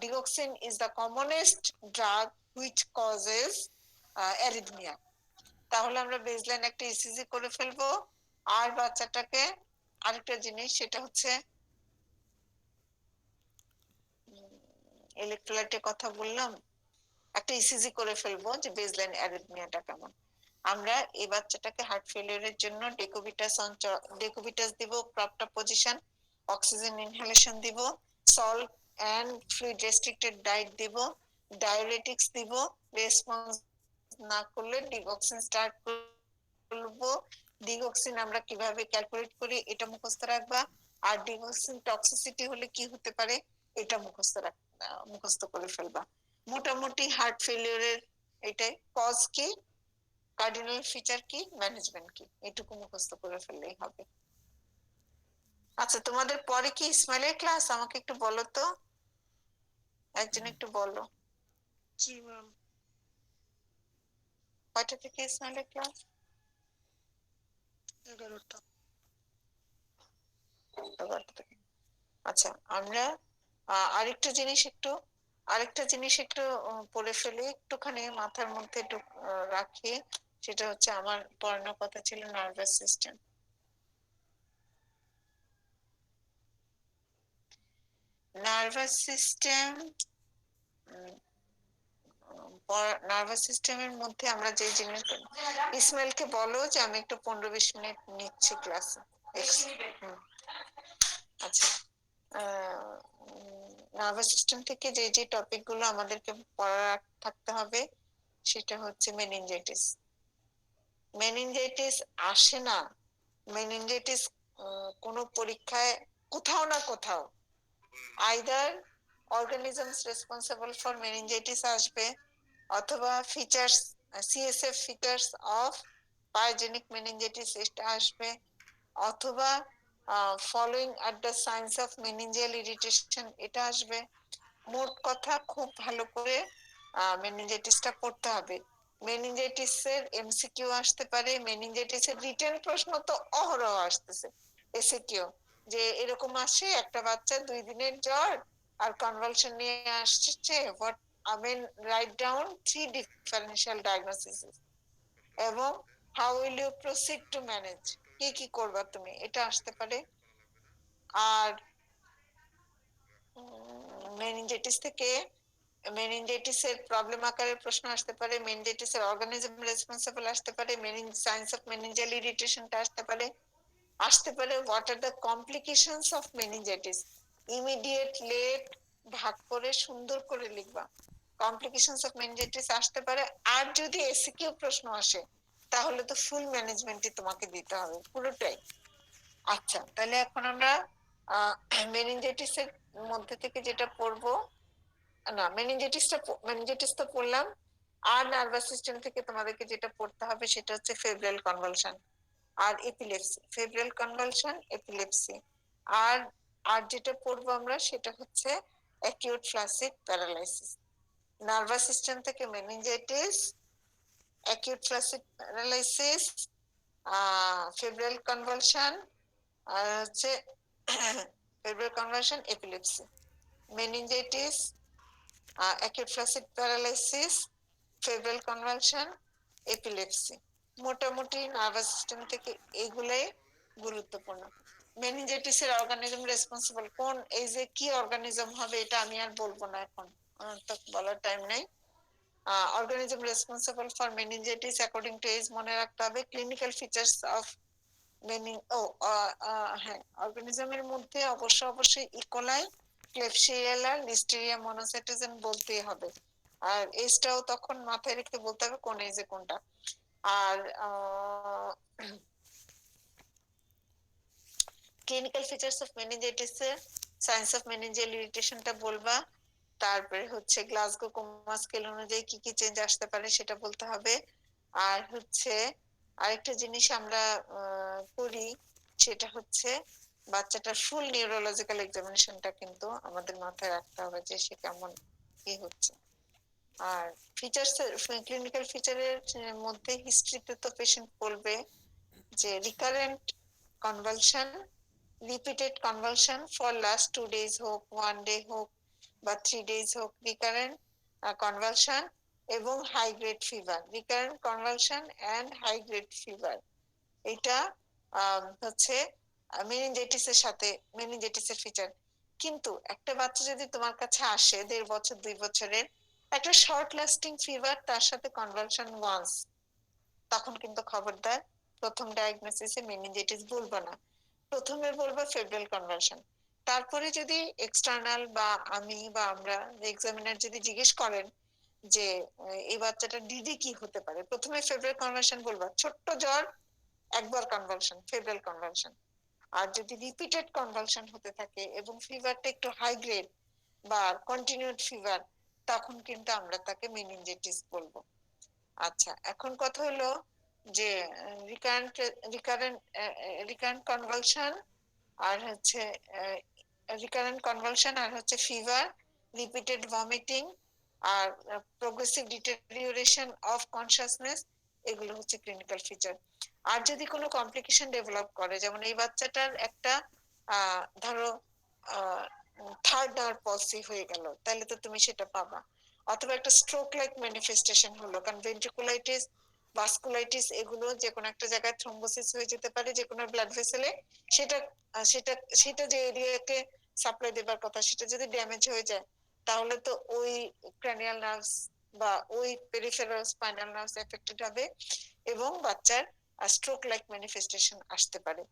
digoxin is the commonest drug which causes arrhythmia. তাহলে আমরা বেসলাইন একটা ইসিজি করে ফেলবো। আর বাচ্চাটাকে আরেকটা জিনিস, সেটা হচ্ছে ইলেকট্রোলাইটের কথা বললাম, একটা ইসিজি করে ফেলবো যে বেসলাইন অ্যারিথমিয়াটা কেমন। আমরা এই বাচ্চাটাকে হার্ট ফেলিয়ারের জন্য ডেকুবিটাস দিব, প্রপটা পজিশন, অক্সিজেন ইনহেলেশন দিব, salt and fluid restricted diet দিব, ডায়োরেটিক্স দিব। রেসপন্স না করলে ডিগক্সিন স্টার্ট করবো। ডিগক্সিন আমরা কিভাবে ক্যালকুলেট করি এটা মুখস্থ রাখবা। আর ডিগক্সিন টক্সিসিটি হলে কি হতে পারে এটা মুখস্থ করে ফেলবা। মোটামুটি হার্ট ফেলিওরের এটাই, কজ কি, কার্ডিনাল ফিচার কি, ম্যানেজমেন্ট কি, এটুকু মুখস্থ করে ফেললেই হবে। আচ্ছা, তোমাদের পরে কি ইসমাইলের ক্লাস? আমাকে একটু বলো তো, একজন একটু বলো। জি ম্যাম। কয়টা থেকে ইসমাইলের ক্লাস? 11টা। 11টা থেকে। আচ্ছা, আমরা আরেকটা জিনিস একটু পড়ে ফেলি, একটুখানি মাথার মধ্যে একটু রাখি। সেটা হচ্ছে আমার পড়ানোর কথা ছিল nervous system. Nervous system nervous সিস্টেমের মধ্যে আমরা যে জিনিস, ইসমাইলকে বলো যে আমি একটু 15-20 মিনিট নিচ্ছি ক্লাসে। আচ্ছা, নার্ভাস সিস্টেম থেকে যে যে টপিক গুলো আমাদেরকে পড়ার থাকতে হবে সেটা হচ্ছে মেনিনজাইটিস। মেনিনজাইটিস আসে না, মেনিনজাইটিস কোন পরীক্ষায় কোথাও না কোথাও either organisms responsible for meningitis আসবে, অথবা features, CSF features of pyogenic meningitis এটা আসবে, অথবা following are the signs of meningeal irritation এটা আসবে। মোট কথা খুব ভালো করে মেনিনজাইটিসটা পড়তে হবে। মেনিনজাইটিস এর এমসিকিউ আসতে পারে, মেনিনজাইটিস এর রিটেন প্রশ্ন তো অহরহ আসতেছে। এসিকিউ যে এরকম আসে, একটা বাচ্চা 2 দিনের জ্বর আর কনভালশন নিয়ে আসছে, what I mean write down 3 differential diagnosis এবং how will you proceed to manage, কি কি করবা তুমি, এটা আসতে পারে। আর মেনিনজাইটিস থেকে মেনিনজাইটিস এর প্রবলেম আকারের প্রশ্ন আসতে পারে, মেনিনজাইটিস এর অর্গানিজম রেসপন্সিবল আসতে পারে, সায়েন্স অফ মেনিনজিয়াল ইরিটেশনটা আসতে পারে what are the complications of meningitis. Immediate late ভাগ করে সুন্দর করে লিখবা। কমপ্লিকেশনস অফ মেনিনজাইটিস আসতে পারে। আর যদি এসিকিউ প্রশ্ন আসে তাহলে তো ফুল ম্যানেজমেন্টই তোমাকে দিতে হবে, পুরোটাই। আচ্ছা, তাহলে এখন আমরা মেনিনজাইটিস এর মধ্যে থেকে যেটা পড়বো, না মেনিনজাইটিস তো পড়লাম। আর নার্ভাস সিস্টেম থেকে তোমাদেরকে যেটা পড়তে হবে সেটা হচ্ছে ফেব্রাইল কনভালশন আর এপিলেপসি। Febrile convulsion, epilepsy. আর আর যেটা পড়বো আমরা সেটা হচ্ছে acute flaccid paralysis, nervous system থেকে meningitis, acute flaccid paralysis, febrile convulsion, আর হচ্ছে febrile convulsion, epilepsy, meningitis, acute flaccid paralysis, febrile convulsion, epilepsy. মোটামুটি নার্ভাস সিস্টেম থেকে এগুলাই গুরুত্বপূর্ণ। মেনিনজাইটিসের অর্গানিজম রেসপন্সিবল কোন, এই যে কি অর্গানিজম হবে এটা আমি আর বলবো না এখন, আমার তো বলার টাইম নেই। Organism responsible for meningitis according to age মনে রাখতে হবে। ক্লিনিক্যাল ফিচার্স অফ হ্যাঁ, অর্গানিজমের মধ্যে অবশ্যই ইকোলাই, ক্লেবশিয়েলা, লিস্টেরিয়া মনোসাইটোজেন বলতেই হবে। আর এজটাও তখন মাথায় রেখে বলতে হবে কোন এজে কোনটা। আর ক্লিনিক্যাল ফিচার্স অফ মেনিনজাইটিস এর সায়েন্স অফ মেনিনজিয়াল ইরিটেশনটা বলবা, তারপরে হচ্ছে গ্লাসগো কোমা স্কেল অনুযায়ী কি কি চেঞ্জ আসতে পারে সেটা বলতে হবে। আর হচ্ছে আরেকটা জিনিস আমরা করি, সেটা হচ্ছে বাচ্চাটার ফুল নিউরোলজিক্যাল এক্সামিনেশনটা কিন্তু আমাদের মাথায় রাখতে হবে যে সে কেমন কি হচ্ছে। আর ফিচার্স, ক্লিনিক্যাল ফিচারের মধ্যে হিস্ট্রিতে তো পেশেন্ট বলবে যে recurrent convulsion, repeated convulsion for last 2 days হোক, 1 day হোক বা 3 days হোক, রিকারেন্ট কনভালশন এবং high grade fever, recurrent convulsion and high grade fever, এটা হচ্ছে মেনিনজাইটিসের সাথে মেনিনজাইটিসের ফিচার। কিন্তু একটা বাচ্চা যদি তোমার কাছে আসে 1.5 বছর 2 বছরের, একটা শর্ট লাস্টিং ফিভার তার সাথে কনভালশন ওয়ান্স, তখন কিন্তু খবরদার প্রথম ডায়াগনোসিসে মেনিনজাইটিস বলবো না, প্রথমে বলবো ফেব্রাইল কনভালশন। তারপরে যদি এক্সটার্নাল বা আমি বা আমরা এক্সামিনার যদি জিজ্ঞেস করেন যে এই বাচ্চাটা ডিডি কি হতে পারে, প্রথমে ফেব্রাইল কনভালশন বলবা, ছোট্ট জ্বর একবার কনভালশন, ফেব্রাইল কনভালশন। আর যদি রিপিটেড কনভালশন হতে থাকে এবং ফিভারটা একটু হাই গ্রেড বা কন্টিনিউড ফিভার, তখন কিন্তু আমরা তাকে মেনিনজাইটিস বলবো। আচ্ছা, এখন কথা হলো যে রিকারেন্ট রিকারেন্ট রিকারেন্ট কনভালশন আর হচ্ছে রিকারেন্ট কনভালশন আর হচ্ছে ফিভার, রিপিটেড ভমিটিং আর প্রোগ্রেসিভ ডিটেরিওরেশন অফ কনসাসনেস, এগুলো হচ্ছে ক্লিনিক্যাল ফিচার। আর যদি কোনো কমপ্লিকেশন ডেভেলপ করে, যেমন এই বাচ্চাটার একটা ধরো থার্ড নার্ভ পলসি হয়ে গেল, তাহলে তো তুমি সেটা পাবা। অথবা একটা স্ট্রোক লাইক ম্যানিফেস্টেশন হলো, কারণ ভেন্ট্রিকুলাইটিস, ভাস্কুলাইটিস এগুলো যে কোনো একটা জায়গায় থ্রম্বোসিস হয়ে যেতে পারে যে কোনো ব্লাড ভেসেলে, সেটা সেটা সেটা যে এরিয়াকে সাপ্লাই দেবার কথা সেটা যদি ড্যামেজ হয়ে যায়, তাহলে তো ওই ক্র্যানিয়াল নার্ভস বা ওই পেরিফেরাল স্পাইনাল নার্ভস এফেক্টেড হবে এবং বাচ্চার স্ট্রোক লাইক ম্যানিফেস্টেশন আসতে পারে।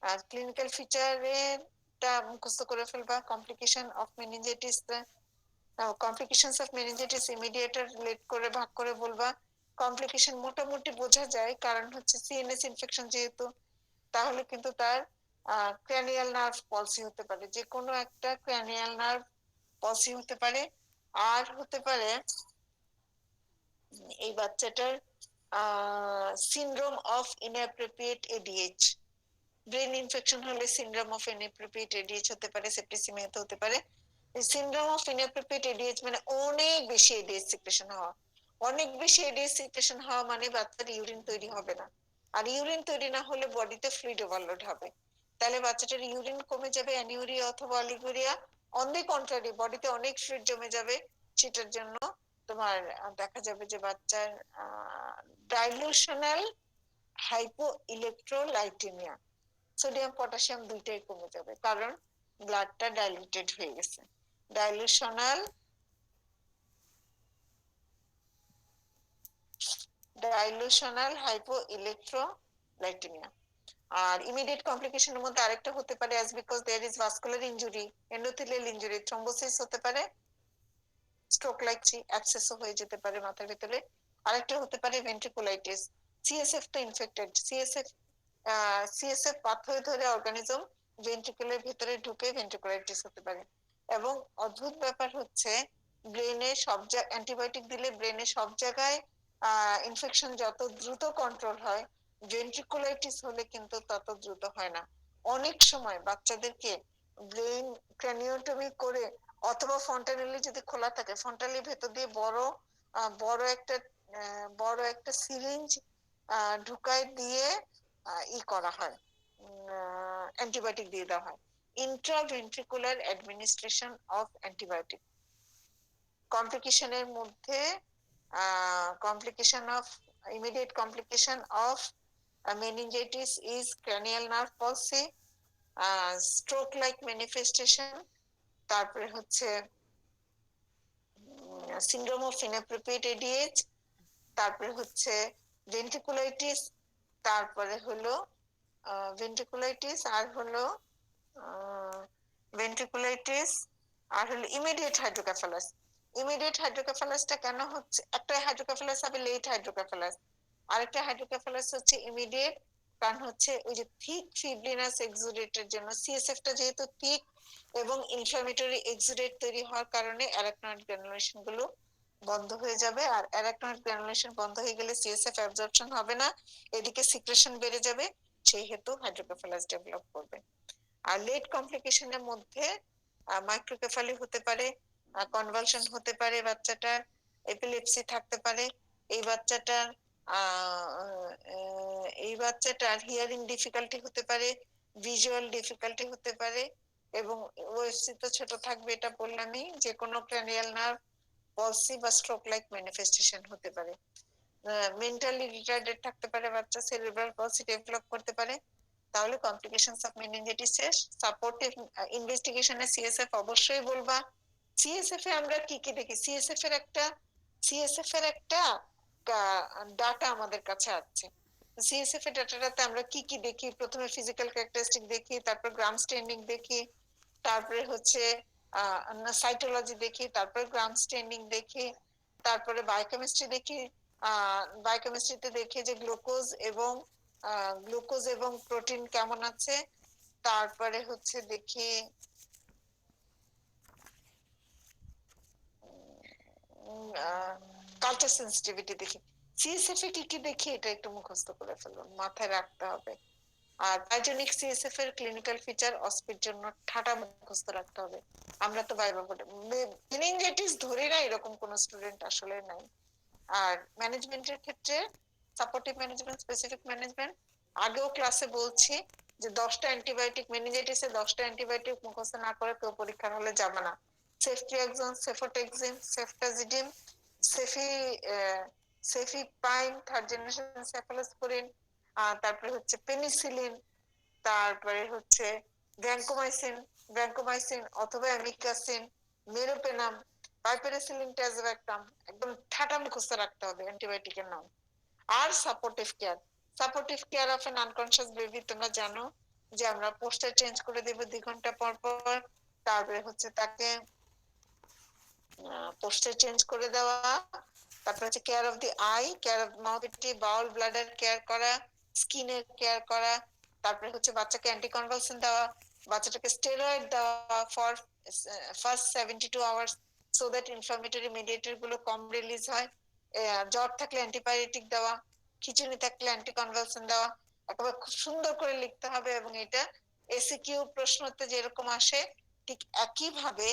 আর ক্লিনিক্যাল ফিচারেরটা মুখস্থ করে ফেলবা। Complication of meningitis, complications of meningitis immediate আর লেট করে ভাগ করে বলবা। কমপ্লিকেশন মোটামুটি বোঝা যায়, কারণ হচ্ছে সিএনএস ইনফেকশন যেহেতু, তাহলে কিন্তু তার ক্র্যানিয়াল নার্ভ পলসি হতে পারে, যে কোনো একটা ক্র্যানিয়াল নার্ভ পলসি হতে পারে। আর হতে পারে এই বাচ্চাটার syndrome of inappropriate ADH, brain infection হলে সিনড্রোম অফ ইনঅ্যাপ্রোপ্রিয়েট এডিএইচ হতে পারে, সেপ্টিসিমিয়া হতে পারে। সিনড্রোম অফ ইনঅ্যাপ্রোপ্রিয়েট এডিএইচ মানে অনেক বেশি এডিএইচ সিক্রেশন হওয়া, অনেক বেশি এডিএইচ সিক্রেশন হওয়া মানে বাচ্চার ইউরিন তৈরি হবে না, আর ইউরিন তৈরি না হলে বডিতে ফ্লুইড ওভারলোড হবে, তাহলে বাচ্চাটার ইউরিন কমে যাবে, অ্যানিউরিয়া অথবা অলিগুরিয়া। অন দি কন্ট্রারি, বডিতে অনেক ফ্লুইড জমে যাবে, সেটার জন্য তোমার দেখা যাবে যে বাচ্চার ডাইলুশনাল হাইপো ইলেকট্রোলাইটেমিয়া, সোডিয়াম পটাশিয়াম দুইটাই কমে যাবে, কারণ ব্লাডটা ডাইলুটেড হয়ে গেছে। ডাইলুশনাল ডাইলুশনাল হাইপো ইলেকট্রোলাইটেমিয়া। আর ইমিডিয়েট কমপ্লিকেশনের মধ্যে আরেকটা হতে পারে as because there is vascular injury, endothelial injury, thrombosis হতে পারে, স্ট্রোক লাইক অ্যাবসেসও হয়ে যেতে পারে মাথার ভিতরে। আরেকটা হতে পারে ভেন্ট্রিকুলাইটিস, সিএসএফ তো ইনফেক্টেড, সিএসএফ পাথ হয়ে ধরে অর্গানিজম ভেন্ট্রিকুলের ভিতরে ঢুকে ভেন্ট্রিকুলাইটিস হতে পারে। এবং অদ্ভুত ব্যাপার হচ্ছে ব্রেনে সব জায়গায় অ্যান্টিবায়োটিক দিলে ব্রেনে সব জায়গায় ইনফেকশন যত দ্রুত কন্ট্রোল হয়, ভেন্ট্রিকুলাইটিস হলে কিন্তু তত দ্রুত হয় না। অনেক সময় বাচ্চাদেরকে ব্রেন ক্র্যানিওটমি করে অথবা ফন্টানেলি যদি খোলা থাকে, ফন্টানেলি ভেতর দিয়ে বড় একটা সিরিঞ্জ ঢুকায় দিয়ে ই করা হয়, অ্যান্টিবায়োটিক দিয়ে দেওয়া হয়, ইন্ট্রাভেন্ট্রিকুলার অ্যাডমিনিস্ট্রেশন অফ অ্যান্টিবায়োটিক। কমপ্লিকেশনের মধ্যে complication of immediate complication of meningitis is cranial nerve palsy, stroke like manifestation, তারপরে হচ্ছে সিন্ড্রোম অফ ইনঅ্যাপ্রোপ্রিয়েট এডিএইচ, তারপরে হচ্ছে ভেন্ট্রিকুলাইটিস, তারপরে হলো ভেন্ট্রিকুলাইটিস আর হলো ভেন্ট্রিকুলাইটিস আর হলো ইমিডিয়েট হাইড্রোকেফালাস। ইমিডিয়েট হাইড্রোকেফালাসটা কেন হচ্ছে? একটা হাইড্রোকেফালাস হবে লেট হাইড্রোকেফালাস, আরেকটা হাইড্রোকেফালাস হচ্ছে ইমিডিয়েট। কারণ হচ্ছে ওই যে থিক ফিব্রিনাস এক্সুডেটের জন্য, সিএসএফটা যেহেতু থিক এবং ইনফ্লামেটরি এক্সুডেট তৈরি হওয়ার কারণে অ্যারাকনয়েড গ্রানুলেশন গুলো বন্ধ হয়ে যাবে, আর অ্যারাকনয়েড গ্রানুলেশন বন্ধ হয়ে গেলে সিএসএফ অ্যাবজর্পশন হবে না, এদিকে সিক্রেশন বেড়ে যাবে, সেই হেতু হাইড্রোকেফালাস ডেভেলপ করবে। আর লেট কমপ্লিকেশনের মধ্যে মাইক্রোকেফালি হতে পারে, কনভালশন হতে পারে, বাচ্চাটার এপিলেপসি থাকতে পারে, এই বাচ্চাটার হিয়ারিং ডিফিকাল্টি হতে পারে, ভিজুয়াল ডিফিকাল্টি হতে পারে, এবং ওএসসি তো ছোট থাকবে, এটা বললামই, যে কোনো ক্র্যানিয়াল নার্ভ পলসি বা স্ট্রোক লাইক ম্যানিফেস্টেশন হতে পারে, মেন্টালি রিটার্ডেড থাকতে পারে বাচ্চা, সেরিব্রাল পলসি ডেভেলপ করতে পারে। তাহলে কমপ্লিকেশনস অফ মেনিনজাইটিসের সাপোর্টিভ ইনভেস্টিগেশনে সিএসএফ অবশ্যই বলবা। সিএসএফ এ আমরা কি কি দেখি? সিএসএফ এর একটা ডাটা আমাদের কাছে আছে। সিএসএফ এর ডাটাটাতে আমরা কি কি দেখি? প্রথমে ফিজিক্যাল ক্যারেক্টারিস্টিক দেখি, তারপর গ্রাম স্টেন্ডিং দেখি, তারপরে হচ্ছে সাইটোলজি দেখি, তারপরে গ্রাম স্টেন্ডিং দেখি, তারপরে বায়োকেমিস্ট্রি দেখি। বায়োকেমিস্ট্রিতে দেখি যে গ্লুকোজ এবং প্রোটিন কেমন আছে, তারপরে হচ্ছে দেখি কালচার সেন্সিটিভিটি দেখি। সিএসএফ এ কি কি দেখি এটা একটু মুখস্থ করে ফেলবো, মাথায় রাখতে হবে। আর পাইজনিক সিএসএফ এর ক্লিনিক্যাল ফিচার অস্পির জন্য ঠাটা মুখস্থ রাখতে হবে। আমরা তো বাইবা মেনিনজাইটিস ধরি না এরকম কোন স্টুডেন্ট আসলে নাই। আর ম্যানেজমেন্টের ক্ষেত্রে সাপোর্টিভ ম্যানেজমেন্ট, স্পেসিফিক ম্যানেজমেন্ট, আগেও ক্লাসে বলছি যে 10টা অ্যান্টিবায়োটিক, মেনিনজাইটিসে 10টা অ্যান্টিবায়োটিক মুখস্থ না করে কেউ পরীক্ষার হলে যাবে না। সেফট্রিয়াক্সন, সেফোটেক্সিন, সেফটাজিডিম, সেফি সেফিপাইন, থার্ড জেনারেশন সেফালোস্পোরিন, তারপরে হচ্ছে পেনিসিলিন, তারপরে হচ্ছে ভ্যানকোমাইসিন অথবা অ্যামিকাসিন, মেরোপেনাম, পাইপেরাসিলিন, ট্যাজোভ্যাক্টাম, একদম ঠাটা মুখস্থ রাখতে হবে অ্যান্টিবায়োটিকের নাম। আর supportive care of an unconscious baby, তোমরা জানো যে আমরা পোস্টার চেঞ্জ করে দেব 2 ঘন্টা পর পর, তারপরে হচ্ছে তাকে পোস্টার চেঞ্জ করে দেওয়া, তারপরে হচ্ছে care of the I, care of mouth, Baul, bladder care করা, স্কিনের কেয়ার করা, তারপরে হচ্ছে বাচ্চাকে অ্যান্টিকনভালসেন্ট দেওয়া, বাচ্চাটাকে স্টেরয়েড দেওয়া for first 72 hours, so that inflammatory mediator গুলো কম রিলিজ হয়, জ্বর থাকলে অ্যান্টিপাইরেটিক দেওয়া, খিঁচুনি থাকলে অ্যান্টিকনভালসেন্ট দেওয়া। একেবারে খুব সুন্দর করে লিখতে হবে, এবং এটা এসিকিউ প্রশ্নতে যেরকম আসে ঠিক একই ভাবে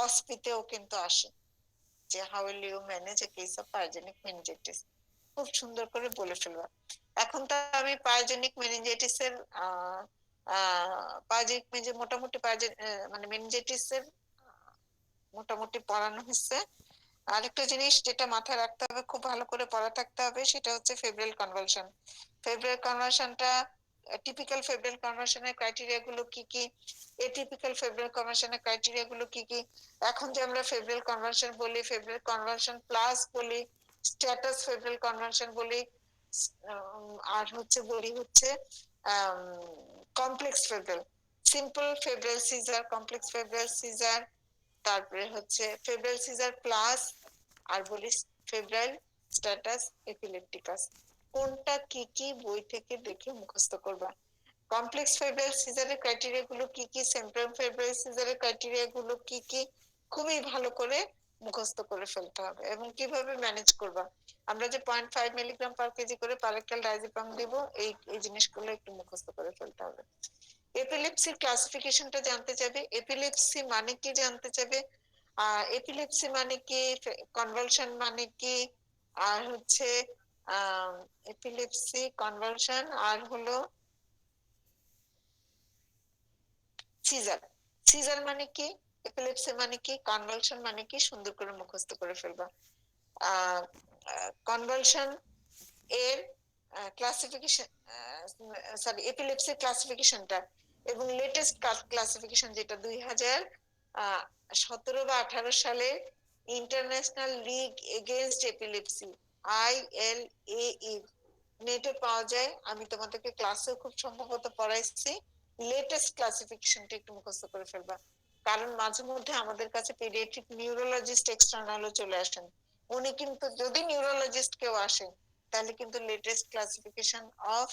অস্পিতেও কিন্তু আসে, যে how will you manage a case of pyogenic meningitis, খুব সুন্দর করে বলে ফেলবা। এখন তো আমি পাইজেনিক মেনিনজাইটিস এর মোটামুটি মানে মেনিনজাইটিস এর মোটামুটি পড়ানো হচ্ছে। আরেকটা জিনিস যেটা মাথায় রাখতে হবে, খুব ভালো করে পড়া থাকতে হবে, সেটা হচ্ছে ফেব্রাইল কনভালশন। ফেব্রাইল কনভালশনটা, টিপিক্যাল ফেব্রাইল কনভালশনের ক্রাইটেরিয়া গুলো কি কি, এটিপিক্যাল ফেব্রাইল কনভালশনের ক্রাইটেরিয়া গুলো কি কি। এখন যে আমরা ফেব্রাইল কনভালশন বলি, ফেব্রাইল কনভালশন প্লাস বলি, স্ট্যাটাস ফেব্রাইল কনভালশন বলি, আর হচ্ছে complex febrile, simple febrile seizure, complex febrile seizure, তারপরে হচ্ছে ফেব্রাইল সিজার প্লাস, আর বলি ফেব্রাইল স্ট্যাটাস এপিলেপটিকাস। কোনটা কি কি বই থেকে দেখে মুখস্থ করবা। কমপ্লেক্স ফেব্রাইল সিজারের ক্রাইটেরিয়া গুলো কি কি, সিম্পল ফেব্রাইল সিজারের ক্রাইটেরিয়া গুলো কি কি, খুবই ভালো করে মুখস্থ করে ফেলতে হবে। এবং কিভাবে ম্যানেজ করবা, আমরা যে 0.5 মিলিগ্রাম পার কেজি করে পারেক্টাল ডাইজিপাম দিব, এই এই জিনিসগুলো একটু মুখস্থ করে ফেলতে হবে। এপিলেপসির ক্লাসিফিকেশনটা জানতে চাইবে, এপিলেপসি মানে কি জানতে চাইবে, এপিলেপসি মানে কি, কনভালশন মানে কি, আর হচ্ছে এপিলেপসি, কনভালশন, আর হলো সিজার। সিজার মানে কি, এপিলেপসি মানে কি, কনভালশন মানে কি, সুন্দর করে মুখস্থ করে ফেলবা। কনভালশন এর ক্লাসিফিকেশন, সরি, এপিলেপসির ক্লাসিফিকেশনটা এবং লেটেস্ট ক্লাসিফিকেশন যেটা 2017 বা 18 সালে international league against epilepsy, ILAE, নেটে পাওয়া যায়। আমি তোমাদেরকে ক্লাসেও খুব সম্ভবত পড়াইছি। লেটেস্ট ক্লাসিফিকেশনটা একটু মুখস্থ করে ফেলবা, কারণ মাঝে মধ্যে আমাদের কাছে পেডিয়াট্রিক নিউরোলজিস্ট এক্সটার্নালও চলে আসেন। উনি কিন্তু, যদি নিউরোলজিস্ট কেউ আসেন, তাহলে কিন্তু লেটেস্ট ক্লাসিফিকেশন অফ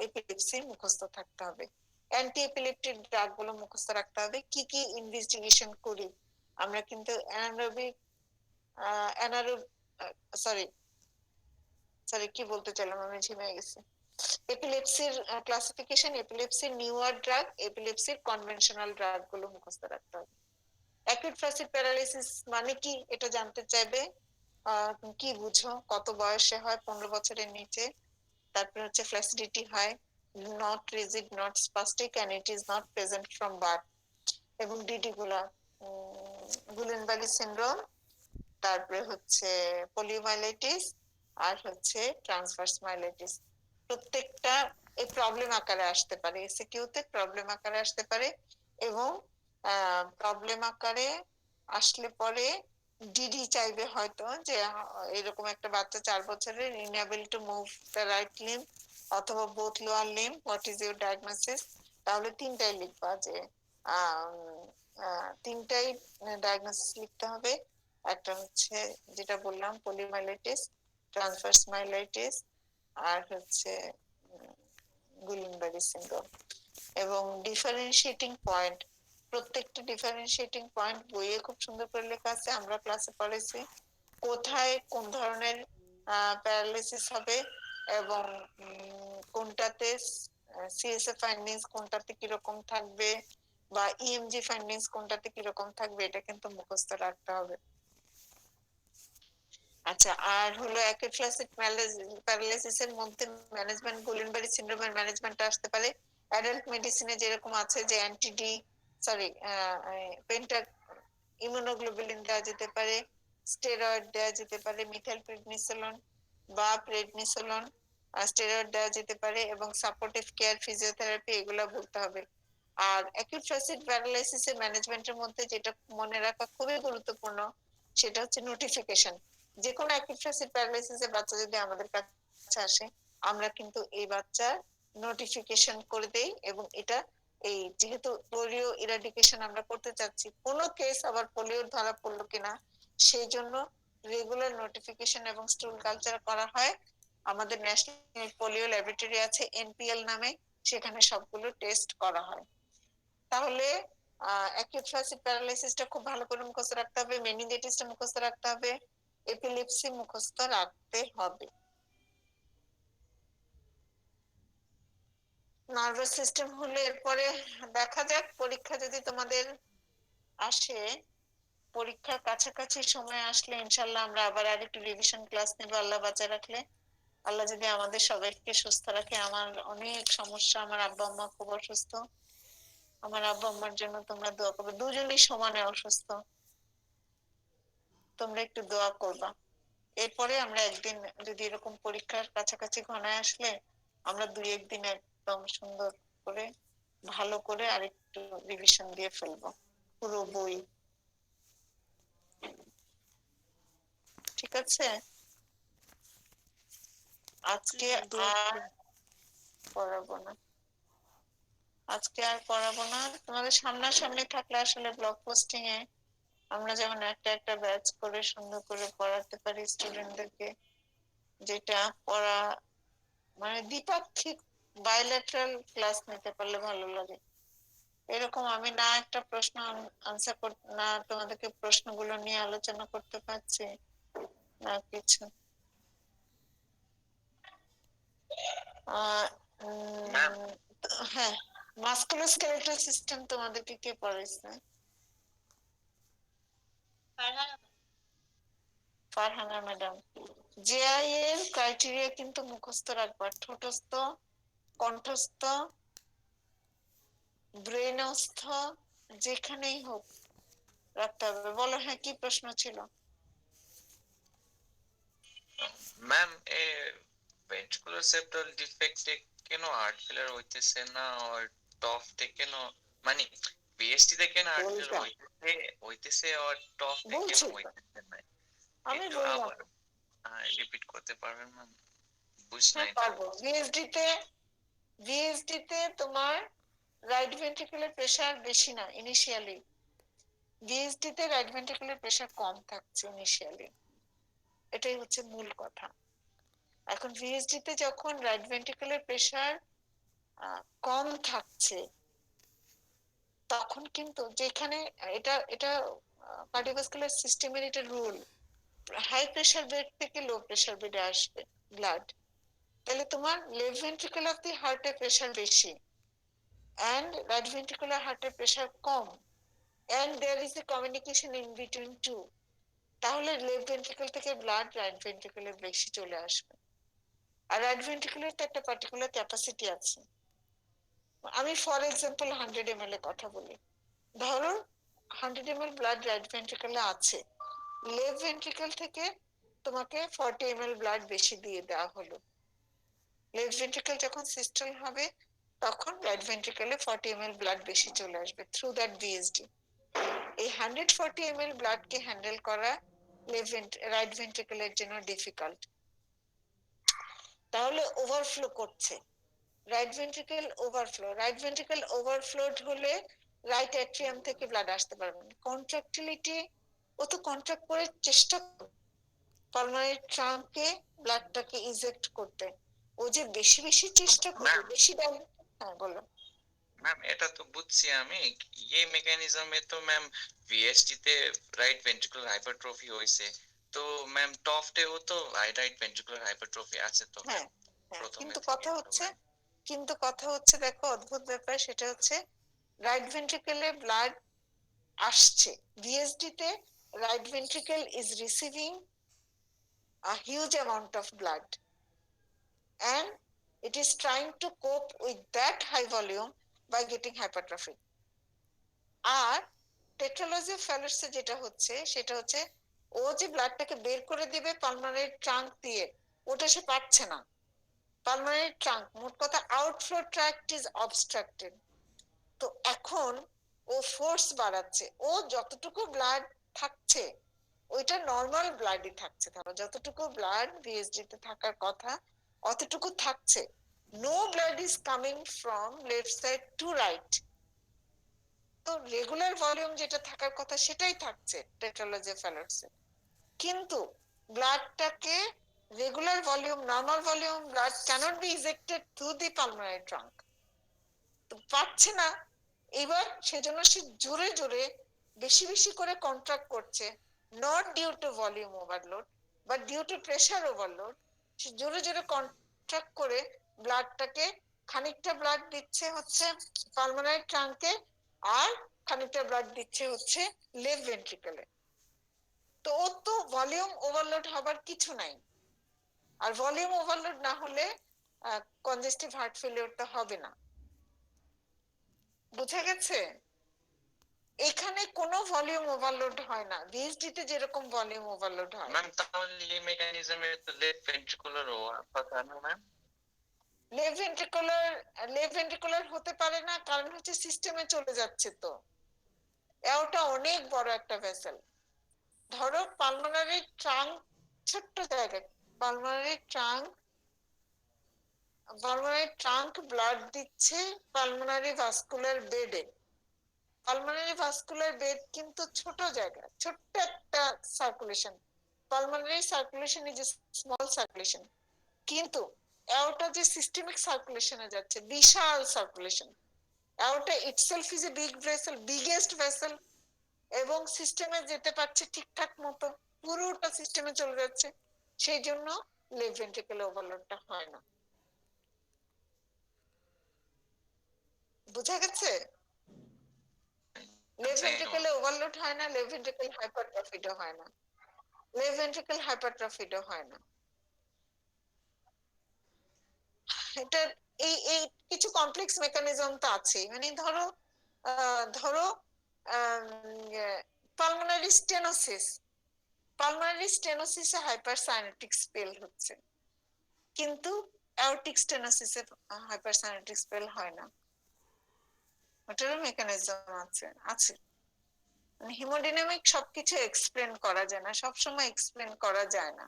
এপিলেপসি মুখস্থ থাকতে হবে। অ্যান্টি এপিলেপটিক ড্রাগ গুলো মুখস্থ রাখতে হবে, কি কি ইনভেস্টিগেশন করি আমরা, কিন্তু অ্যানারোবিক, অ্যানারোব সরি সরি কি বলতে চাইলাম, আমি ঝিমে গেছি। এপিলেপসির ক্লাসিফিকেশন, এপিলেপসির নিউয়ার ড্রাগ, এপিলেপসির কনভেনশনাল ড্রাগ গুলো মুখস্থ রাখতে হবে। অ্যাকিউট ফ্যাসিড প্যারালাইসিস মানে কি এটা জানতে চাইবে, কি বুঝো, কত বয়সে হয়, 15 বছরের নিচে। তারপর হচ্ছে ফ্ল্যাসিডিটি হয়, not rigid, not spastic, and it is not present from birth. এবং ডিডি গুলা, গুলেনবার্গ সিনড্রোম, তারপরে হচ্ছে পোলিওমাইলাইটিস, আর হচ্ছে ট্রান্সভার্স মাইলাইটিস। প্রত্যেকটা এই প্রবলেম আকারে আসতে পারে, এসিকিউতে প্রবলেম আকারে আসতে পারে। এবং প্রবলেম আকারে আসলে পরে ডিডি চাইবে হয়তো, যে এরকম একটা বাচ্চা 4 বছরের, unable to move the right limb অথবা both lower limb, what is your diagnosis. তাহলে তিনটাই লিখবা, যে তিনটাই ডায়াগনোসিস লিখতে হবে। একটা হচ্ছে যেটা বললাম পলিমাইলাইটিস, ট্রান্সভার্স মাইলাইটিস, আর হচ্ছে গুলিনবারি সিনড্রোম। এবং ডিফারেন্সিয়েটিং পয়েন্ট, প্রত্যেকটা ডিফারেন্সিয়েটিং পয়েন্ট বইয়ে খুব সুন্দর করে লেখা আছে, আমরা ক্লাসে পড়েছি। কোথায় কোন ধরনের প্যারালাইসিস হবে, এবং কোনটাতে সিএসএ ফাইন্ডিংস কোনটাতে কিরকম থাকবে, বা ইএমজি ফাইন্ডিংস কোনটাতে কিরকম থাকবে, এটা কিন্তু মুখস্থ রাখতে হবে। আচ্ছা, আর হলো অ্যাকিউট ফ্ল্যাসিড প্যারালাইসিস এর মধ্যে ম্যানেজমেন্ট, গুলিনবারি সিনড্রোমের ম্যানেজমেন্ট আসতে পারে। অ্যাডাল্ট মেডিসিনে যেরকম আছে যে অ্যান্টিডি, সরি, পেন্টা ইমিউনোগ্লোবুলিন দেওয়া যেতে পারে, স্টেরয়েড দেওয়া যেতে পারে, মিথাইল প্রেডনিসোলন বা প্রেডনিসোলন স্টেরয়েড দেওয়া যেতে পারে, এবং সাপোর্টিভ কেয়ার, ফিজিওথেরাপি, এগুলো বলতে হবে। আর অ্যাকিউট ফ্ল্যাসিড প্যারালাইসিস এর ম্যানেজমেন্টের মধ্যে যেটা মনে রাখা খুবই গুরুত্বপূর্ণ, সেটা হচ্ছে নোটিফিকেশন। যে কোনো অ্যাকিউট ফ্ল্যাসিড প্যারালাইসিস এর বাচ্চা যদি আমাদের কাছে আসে, আমরা কিন্তু এই বাচ্চার নোটিফিকেশন করে দেই। এবং এটা, এই যেহেতু পোলিও ইরাডিকেশন আমরা করতে চাচ্ছি, কোনো কেস আবার পোলিওর ধরা পড়লো কিনা, সেই জন্য রেগুলার নোটিফিকেশন এবং স্টুল কালচার করা হয়। আমাদের ন্যাশনাল পোলিও ল্যাবরেটরি আছে এনপিএল নামে, সেখানে সবগুলো টেস্ট করা হয়। তাহলে অ্যাকিউট ফ্ল্যাসিড প্যারালাইসিসটা খুব ভালো করে মুখস্থ রাখতে হবে, মেনিনজাইটিসটা মুখস্থ রাখতে হবে, এপিলেপসি মুখস্থ রাখতে হবে। নার্ভাস সিস্টেম হলে এরপরে দেখা যাক, পরীক্ষা যদি তোমাদের আসে, পরীক্ষার কাছাকাছি সময় আসলে ইনশাল্লাহ আমরা আবার আরেকটু রিভিশন ক্লাস নেব, আল্লাহ বাঁচা রাখলে। আল্লাহ যদি আমাদের সবাইকে সুস্থ রাখে। আমার অনেক সমস্যা, আমার আব্বা আম্মা খুব অসুস্থ। আমার আব্বা আম্মার জন্য তোমরা দোয়া করবে, দুজনেই সমানে অসুস্থ, তোমরা একটু দোয়া করবা। এরপরে আমরা একদিন, যদি এরকম পরীক্ষার কাছাকাছি ঘনায় আসলে, আমরা 2-1 দিন একদম সুন্দর করে, ভালো করে আরেকটু রিভিশন দিয়ে ফেলবো পুরো বই। ঠিক আছে, আজকে আর পড়াবো না, আজকে আর পড়াবো না। তোমাদের সামনাসামনি থাকলে আসলে ব্লগ পোস্টিং এ আমরা যেমন একটা একটা ব্যাচ করে সুন্দর করে পড়াতে পারি স্টুডেন্টদেরকে, যেটা পড়া মানে দ্বিপাক্ষিক, বাইলেটারাল ক্লাস নিতে পারলে ভালো লাগে। এরকম আমি না একটা প্রশ্ন আনসার না তোমাদেরকে প্রশ্নগুলো নিয়ে আলোচনা করতে পারছি না কিছু। আহ হ্যাঁ, মাস্কুলোস্কেলেটাল সিস্টেম তোমাদেরকে কে পড়াইছে? ফারহানা ম্যাডাম। জেআই এর ক্রাইটেরিয়া কিন্তু মুখস্থ রাখবা, ঠোঁটস্থ, কণ্ঠস্থ, ব্রেনস্থ, যেখানেই হোক রাখতে হবে। বলো, হ্যাঁ কি প্রশ্ন ছিল? ম্যাম এ ভেন্ট্রিকুলার সেপ্টাল ডিফেক্টে কেন হার্ট ফেলিয়ার হইতেছে না, আর টফটে কেন, মানে বিএসটি তে কেন হার্ট ফেলিয়ার হইতেছে আর টফটে কেন হইতেছে না? আমি একটু বললাম। আবার রিপিট করতে পারবেন ম্যাম? বুঝ হ্যাঁ নাই তো। পারবো। ভিএসডি তে তোমার রাইট ভেন্ট্রিকুলার প্রেসার বেশি না ইনিশিয়ালি। ভিএসডি তে রাইট ভেন্ট্রিকুলার প্রেসার কম থাকছে ইনিশিয়ালি, এটাই হচ্ছে মূল কথা। এখন ভিএসডি তে যখন রাইট ভেন্ট্রিকুলার প্রেসার কম থাকছে, তখন কিন্তু যেখানে এটা এটা কার্ডিওভাস্কুলার সিস্টেমের এটা রুল, হাই প্রেসার বেড থেকে লো প্রেসার বেডে আসবে ব্লাড, তাহলে তোমার লেফট ভেন্ট্রিকল অফ দি হার্টে প্রেসার বেশি and right ventricular হার্টের pressure com, and there is a communication in between two, তাহলে লেফট ভেন্ট্রিকল থেকে ব্লাড রাইট ভেন্ট্রিকলে বেশি চলে আসবে। আর রাইট ভেন্ট্রিকুলার তো একটা পার্টিকুলার ক্যাপাসিটি আছে। আমি ফর এক্সাম্পল 100 ml এর কথা বলি। ধরো 100 ml ব্লাড রাইট ভেন্ট্রিকলে আছে, লেফট ভেন্ট্রিকল থেকে তোমাকে 40 ml ব্লাড বেশি দিয়ে দেওয়া হলো। লেফট ভেন্ট্রিকল যখন সিস্টেল হবে, তখন রাইট ভেন্ট্রিকলে 40 ml ব্লাড বেশি চলে আসবে থ্রু দ্যাট ভিএসডি। এই 140 ml ব্লাড কে হ্যান্ডেল করা রাইট ভেন্ট্রিকলের জন্য ডিফিকাল্ট, তাহলে ওভারফ্লো করছে। রাইট ভেন্ট্রিকল ওভারফ্লোড হলে রাইট অ্যাট্রিয়াম থেকে ব্লাড আসতে পারবে না। কন্ট্রাক্টিলিটি, ও তো কন্ট্রাক্ট করে চেষ্টা করবে পালমোনারি ট্রাঙ্কে ব্লাডটাকে ইজেক্ট করতে, ও যে বেশি বেশি চেষ্টা করবে, বেশি হ্যাঁ বলো। ম্যাম এটা তো বুঝছি আমি, এই মেকানিজমে তো ম্যাম ভিএসটি তে রাইট ভেন্ট্রিকুলার হাইপারট্রফি হইছে, তো ম্যাম টফটেও তো রাইট ভেন্ট্রিকুলার হাইপারট্রফি আছে তো ম্যাম প্রথমে কিন্তু থেকে কথা তো হচ্ছে, ম্যাম। দেখো অদ্ভুত ব্যাপার, সেটা হচ্ছে রাইট ভেন্ট্রিকলে ব্লাড আসছে, ভিএসডি তে right ventricle is receiving a huge amount of blood and it is trying to cope with that high volume by getting hypertrophy. আর টেট্রালজি অফ ফ্যালার্সে যেটা হচ্ছে সেটা হচ্ছে, ও যে ব্লাডটাকে বের করে দিবে পালমোনারি ট্রাঙ্ক দিয়ে, ওটা সে পারছে না। পালমোনারি ট্রাঙ্ক, মোট কথা আউটফ্লো ট্র্যাক্ট ইজ অবস্ট্রাক্টেড। তো এখন ও ফোর্স বাড়াচ্ছে, ও যতটুকু ব্লাড থাকছে ওইটা নর্মাল ব্লাডই থাকছে, ধরো যতটুকু ব্লাড ভিএসডি তে থাকার কথা অতটুকু থাকছে। No blood is coming from left side to right, তো রেগুলার ভলিউম যেটা থাকার কথা সেটাই থাকছে টেট্রালজি ফ্যালার্সে, কিন্তু ব্লাডটাকে regular volume, normal volume blood can't be ejected through the pulmonary trunk, তো পাচ্ছে না। এবার সেজন্য সে জোরে জোরে বেশি বেশি করে কন্ট্রাক্ট করছে, not due to volume overload but due to pressure overload. সে জোরে জোরে কন্ট্রাক্ট করে ব্লাডটাকে, খানিকটা ব্লাড দিচ্ছে হচ্ছে পালমোনারি ট্রাঙ্কে আর খানিকটা ব্লাড দিচ্ছে হচ্ছে লেফট ভেন্ট্রিকলে, তো ও তো ভলিউম ওভারলোড হবার কিছু নাই। আর ভলিউম ওভারলোড না হলে কনজেস্টিভ হার্ট ফেলিওরটা হবে না। বুঝা গেছে? এখানে কোনো ভলিউম ওভারলোড হয় না, ভিএসডি তে যেরকম ভলিউম ওভারলোড হয়। ম্যাম তাহলে এই মেকানিজমে তো লেফট ভেন্ট্রিকুলার হওয়ার কথা না ম্যাম? লেফট ভেন্ট্রিকুলার হতে পারে না, কারণ হচ্ছে সিস্টেমে চলে যাচ্ছে তো, ওটা অনেক বড় একটা ভেসেল। ধরো পালমোনারি ট্রাঙ্ক ছোট্ট জায়গায়, পালমোনারি ট্রাঙ্ক ব্লাড দিচ্ছে পালমোনারি ভাস্কুলার বেডে। পালমোনারি ভাস্কুলার বেড কিন্তু ছোট জায়গা, ছোট্ট একটা circulation, pulmonary circulation is small circulation, কিন্তু ওটা যে সিস্টেমিক সার্কুলেশনে যাচ্ছে বিশাল সার্কুলেশন, ওটা itself is a big vessel, biggest vessel, এবং সিস্টেমে যেতে পারছে ঠিকঠাক মতো, পুরোটা সিস্টেমে চলে যাচ্ছে, সেই জন্য লেফট ভেন্ট্রিকুলার ওভারলোডটা হয় না। বুঝা গেছে? লেফট ভেন্ট্রিকলে ওভারলোড হয় না, লেফট ভেন্ট্রিকল হাইপারট্রফিডও হয় না, লেফট ভেন্ট্রিকল হাইপারট্রফিডও হয় না। এটা এই এই কিছু কমপ্লেক্স মেকানিজম তো আছে, মানে ধরো ধরো পালমোনারি স্টেনোসিস, পালমোনারি স্টেনোসিসে হাইপারসাইনেটিক স্পেল হচ্ছে, কিন্তু অ্যাওর্টিক স্টেনোসিসে হাইপারসাইনেটিক স্পেল হয় না। ওটারও মেকানিজম আছে আছে মানে হিমোডাইনামিক সবকিছু এক্সপ্লেন করা যায় না, সবসময় এক্সপ্লেন করা যায় না।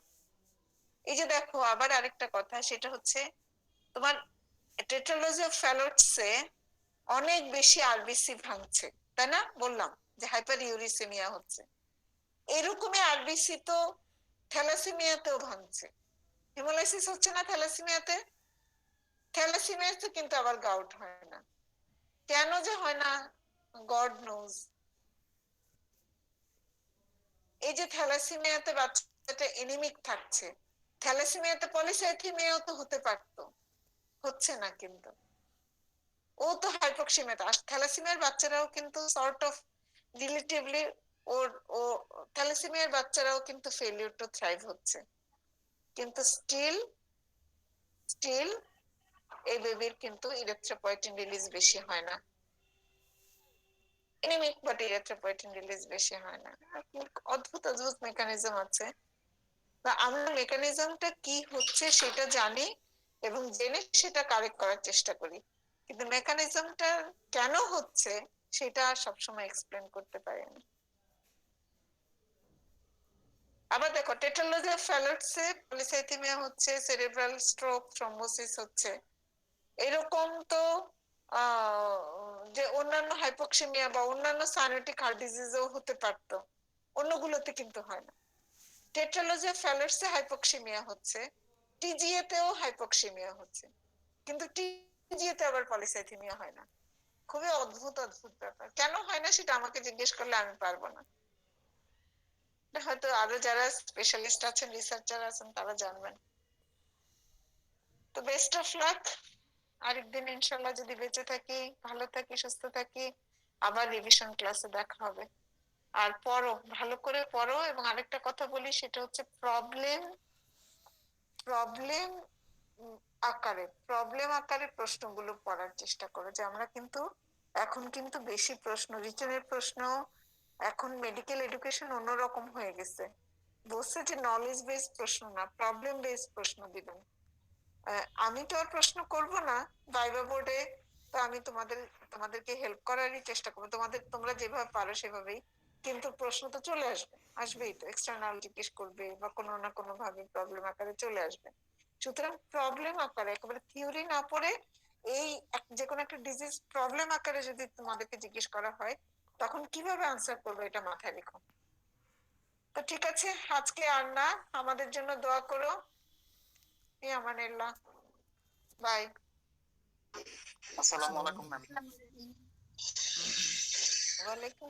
এই যে দেখো আবার আরেকটা কথা, সেটা হচ্ছে তোমার টেট্রালজি অফ ফ্যালটসে অনেক বেশি আরবিসি ভাঙছে, তাই না? বললাম যে হাইপার ইউরিসেমিয়া হচ্ছে, এরকমই আরবিসি তো থ্যালাসেমিয়াতেও ভাঙছে। হিমোলাইসিস হচ্ছে না থ্যালাসেমিয়াতে, থ্যালাসেমিয়াতে কিন্তু আবার গাউট হয় না। কেন যে হয় না, গড নোজ। এই যে থ্যালাসেমিয়াতে বাচ্চাটা এনিমিক থাকছে, থ্যালাসেমিয়াতে পলিসাইথেমিয়াও তো হতে পারতো, হচ্ছে না কিন্তু। ও তো হাইপোক্সিমিয়া, আর থ্যালাসেমিয়ার বাচ্চারাও কিন্তু সর্ট অফ রিলেটিভলি ওর ও থ্যালাসেমিয়ার বাচ্চারাও কিন্তু ফেলিউর টু থ্রাইভ হচ্ছে, কিন্তু স্টিল স্টিল এই বেবির কিন্তু ইরিথ্রোপয়েটিন রিলিজ বেশি হয় না, এনিমিক বাট ইরিথ্রোপয়েটিন রিলিজ বেশি হয় না। অদ্ভুত অদ্ভুত মেকানিজম আছে, আমরা মেকানিজমটা কি হচ্ছে সেটা জানি এবং জেনে সেটা কারেক্ট করার চেষ্টা করি, কিন্তু মেকানিজমটা কেন হচ্ছে সেটা সবসময় এক্সপ্লেন করতে পারি না। আবার দেখো টেট্রালজি অফ ফ্যালটসে পলিসাইথেমিয়া হচ্ছে, সেরেব্রাল স্ট্রোক থ্রম্বোসিস হচ্ছে, এরকম তো যে অন্যান্য হাইপোক্সিমিয়া বা অন্যান্য সাইনোটিক হার্ট ডিজিজও হতে পারতো, অন্যগুলোতে কিন্তু হয় না। টেট্রালজি অফ ফ্যালটসে হাইপোক্সিমিয়া হচ্ছে, টিজিএ তেও হাইপোক্সিমিয়া হচ্ছে, কিন্তু টিজিএ তে আবার পলিসাইথেমিয়া হয় না। খুবই অদ্ভুত অদ্ভুত ব্যাপার, কেন হয় না সেটা আমাকে জিজ্ঞেস করলে আমি পারবো না, হয়তো আরো যারা স্পেশালিস্ট আছেন, রিসার্চার আছেন, তারা জানবেন। তো বেস্ট অফ লাক, আরেকদিন ইনশাল্লাহ যদি বেঁচে থাকি, ভালো থাকি, সুস্থ থাকি, আবার রিভিশন ক্লাসে দেখা হবে। আর পড়ো, ভালো করে পড়ো, এবং আরেকটা কথা বলি, সেটা হচ্ছে প্রবলেম প্রবলেম প্রবলেম আকারে প্রশ্নগুলো পড়ার চেষ্টা করো। যে আমরা কিন্তু এখন কিন্তু বেশি প্রশ্ন, রিটেনের প্রশ্ন, এখন মেডিকেল এডুকেশন অন্যরকম হয়ে গেছে, বলছে যে নলেজ বেসড প্রশ্ন না, প্রবলেম বেসড প্রশ্ন দিবেন। আমি তো আর প্রশ্ন করব না ভাইবা বোর্ডে, তো আমি তোমাদেরকে হেল্প করারই চেষ্টা করবো, তোমরা যেভাবে পারো সেভাবেই, কিন্তু প্রশ্ন তো চলে আসবে, আসবেই তো, এক্সটার্নাল জিজ্ঞেস করবে বা কোনো না কোনো ভাবে প্রবলেম আকারে চলে আসবে। সুতরাং প্রবলেম আকারে, একেবারে থিওরি না পড়ে, এই যে কোনো একটা ডিজিজ প্রবলেম আকারে যদি তোমাদেরকে জিজ্ঞেস করা হয়, তখন কিভাবে আনসার করবে এটা মাথায় রেখো। তো ঠিক আছে, আজকে আর না, আমাদের জন্য দোয়া করো। আমানিল্লাহ, বাই। আসসালামু আলাইকুম ম্যাম। ওয়ালাইকুম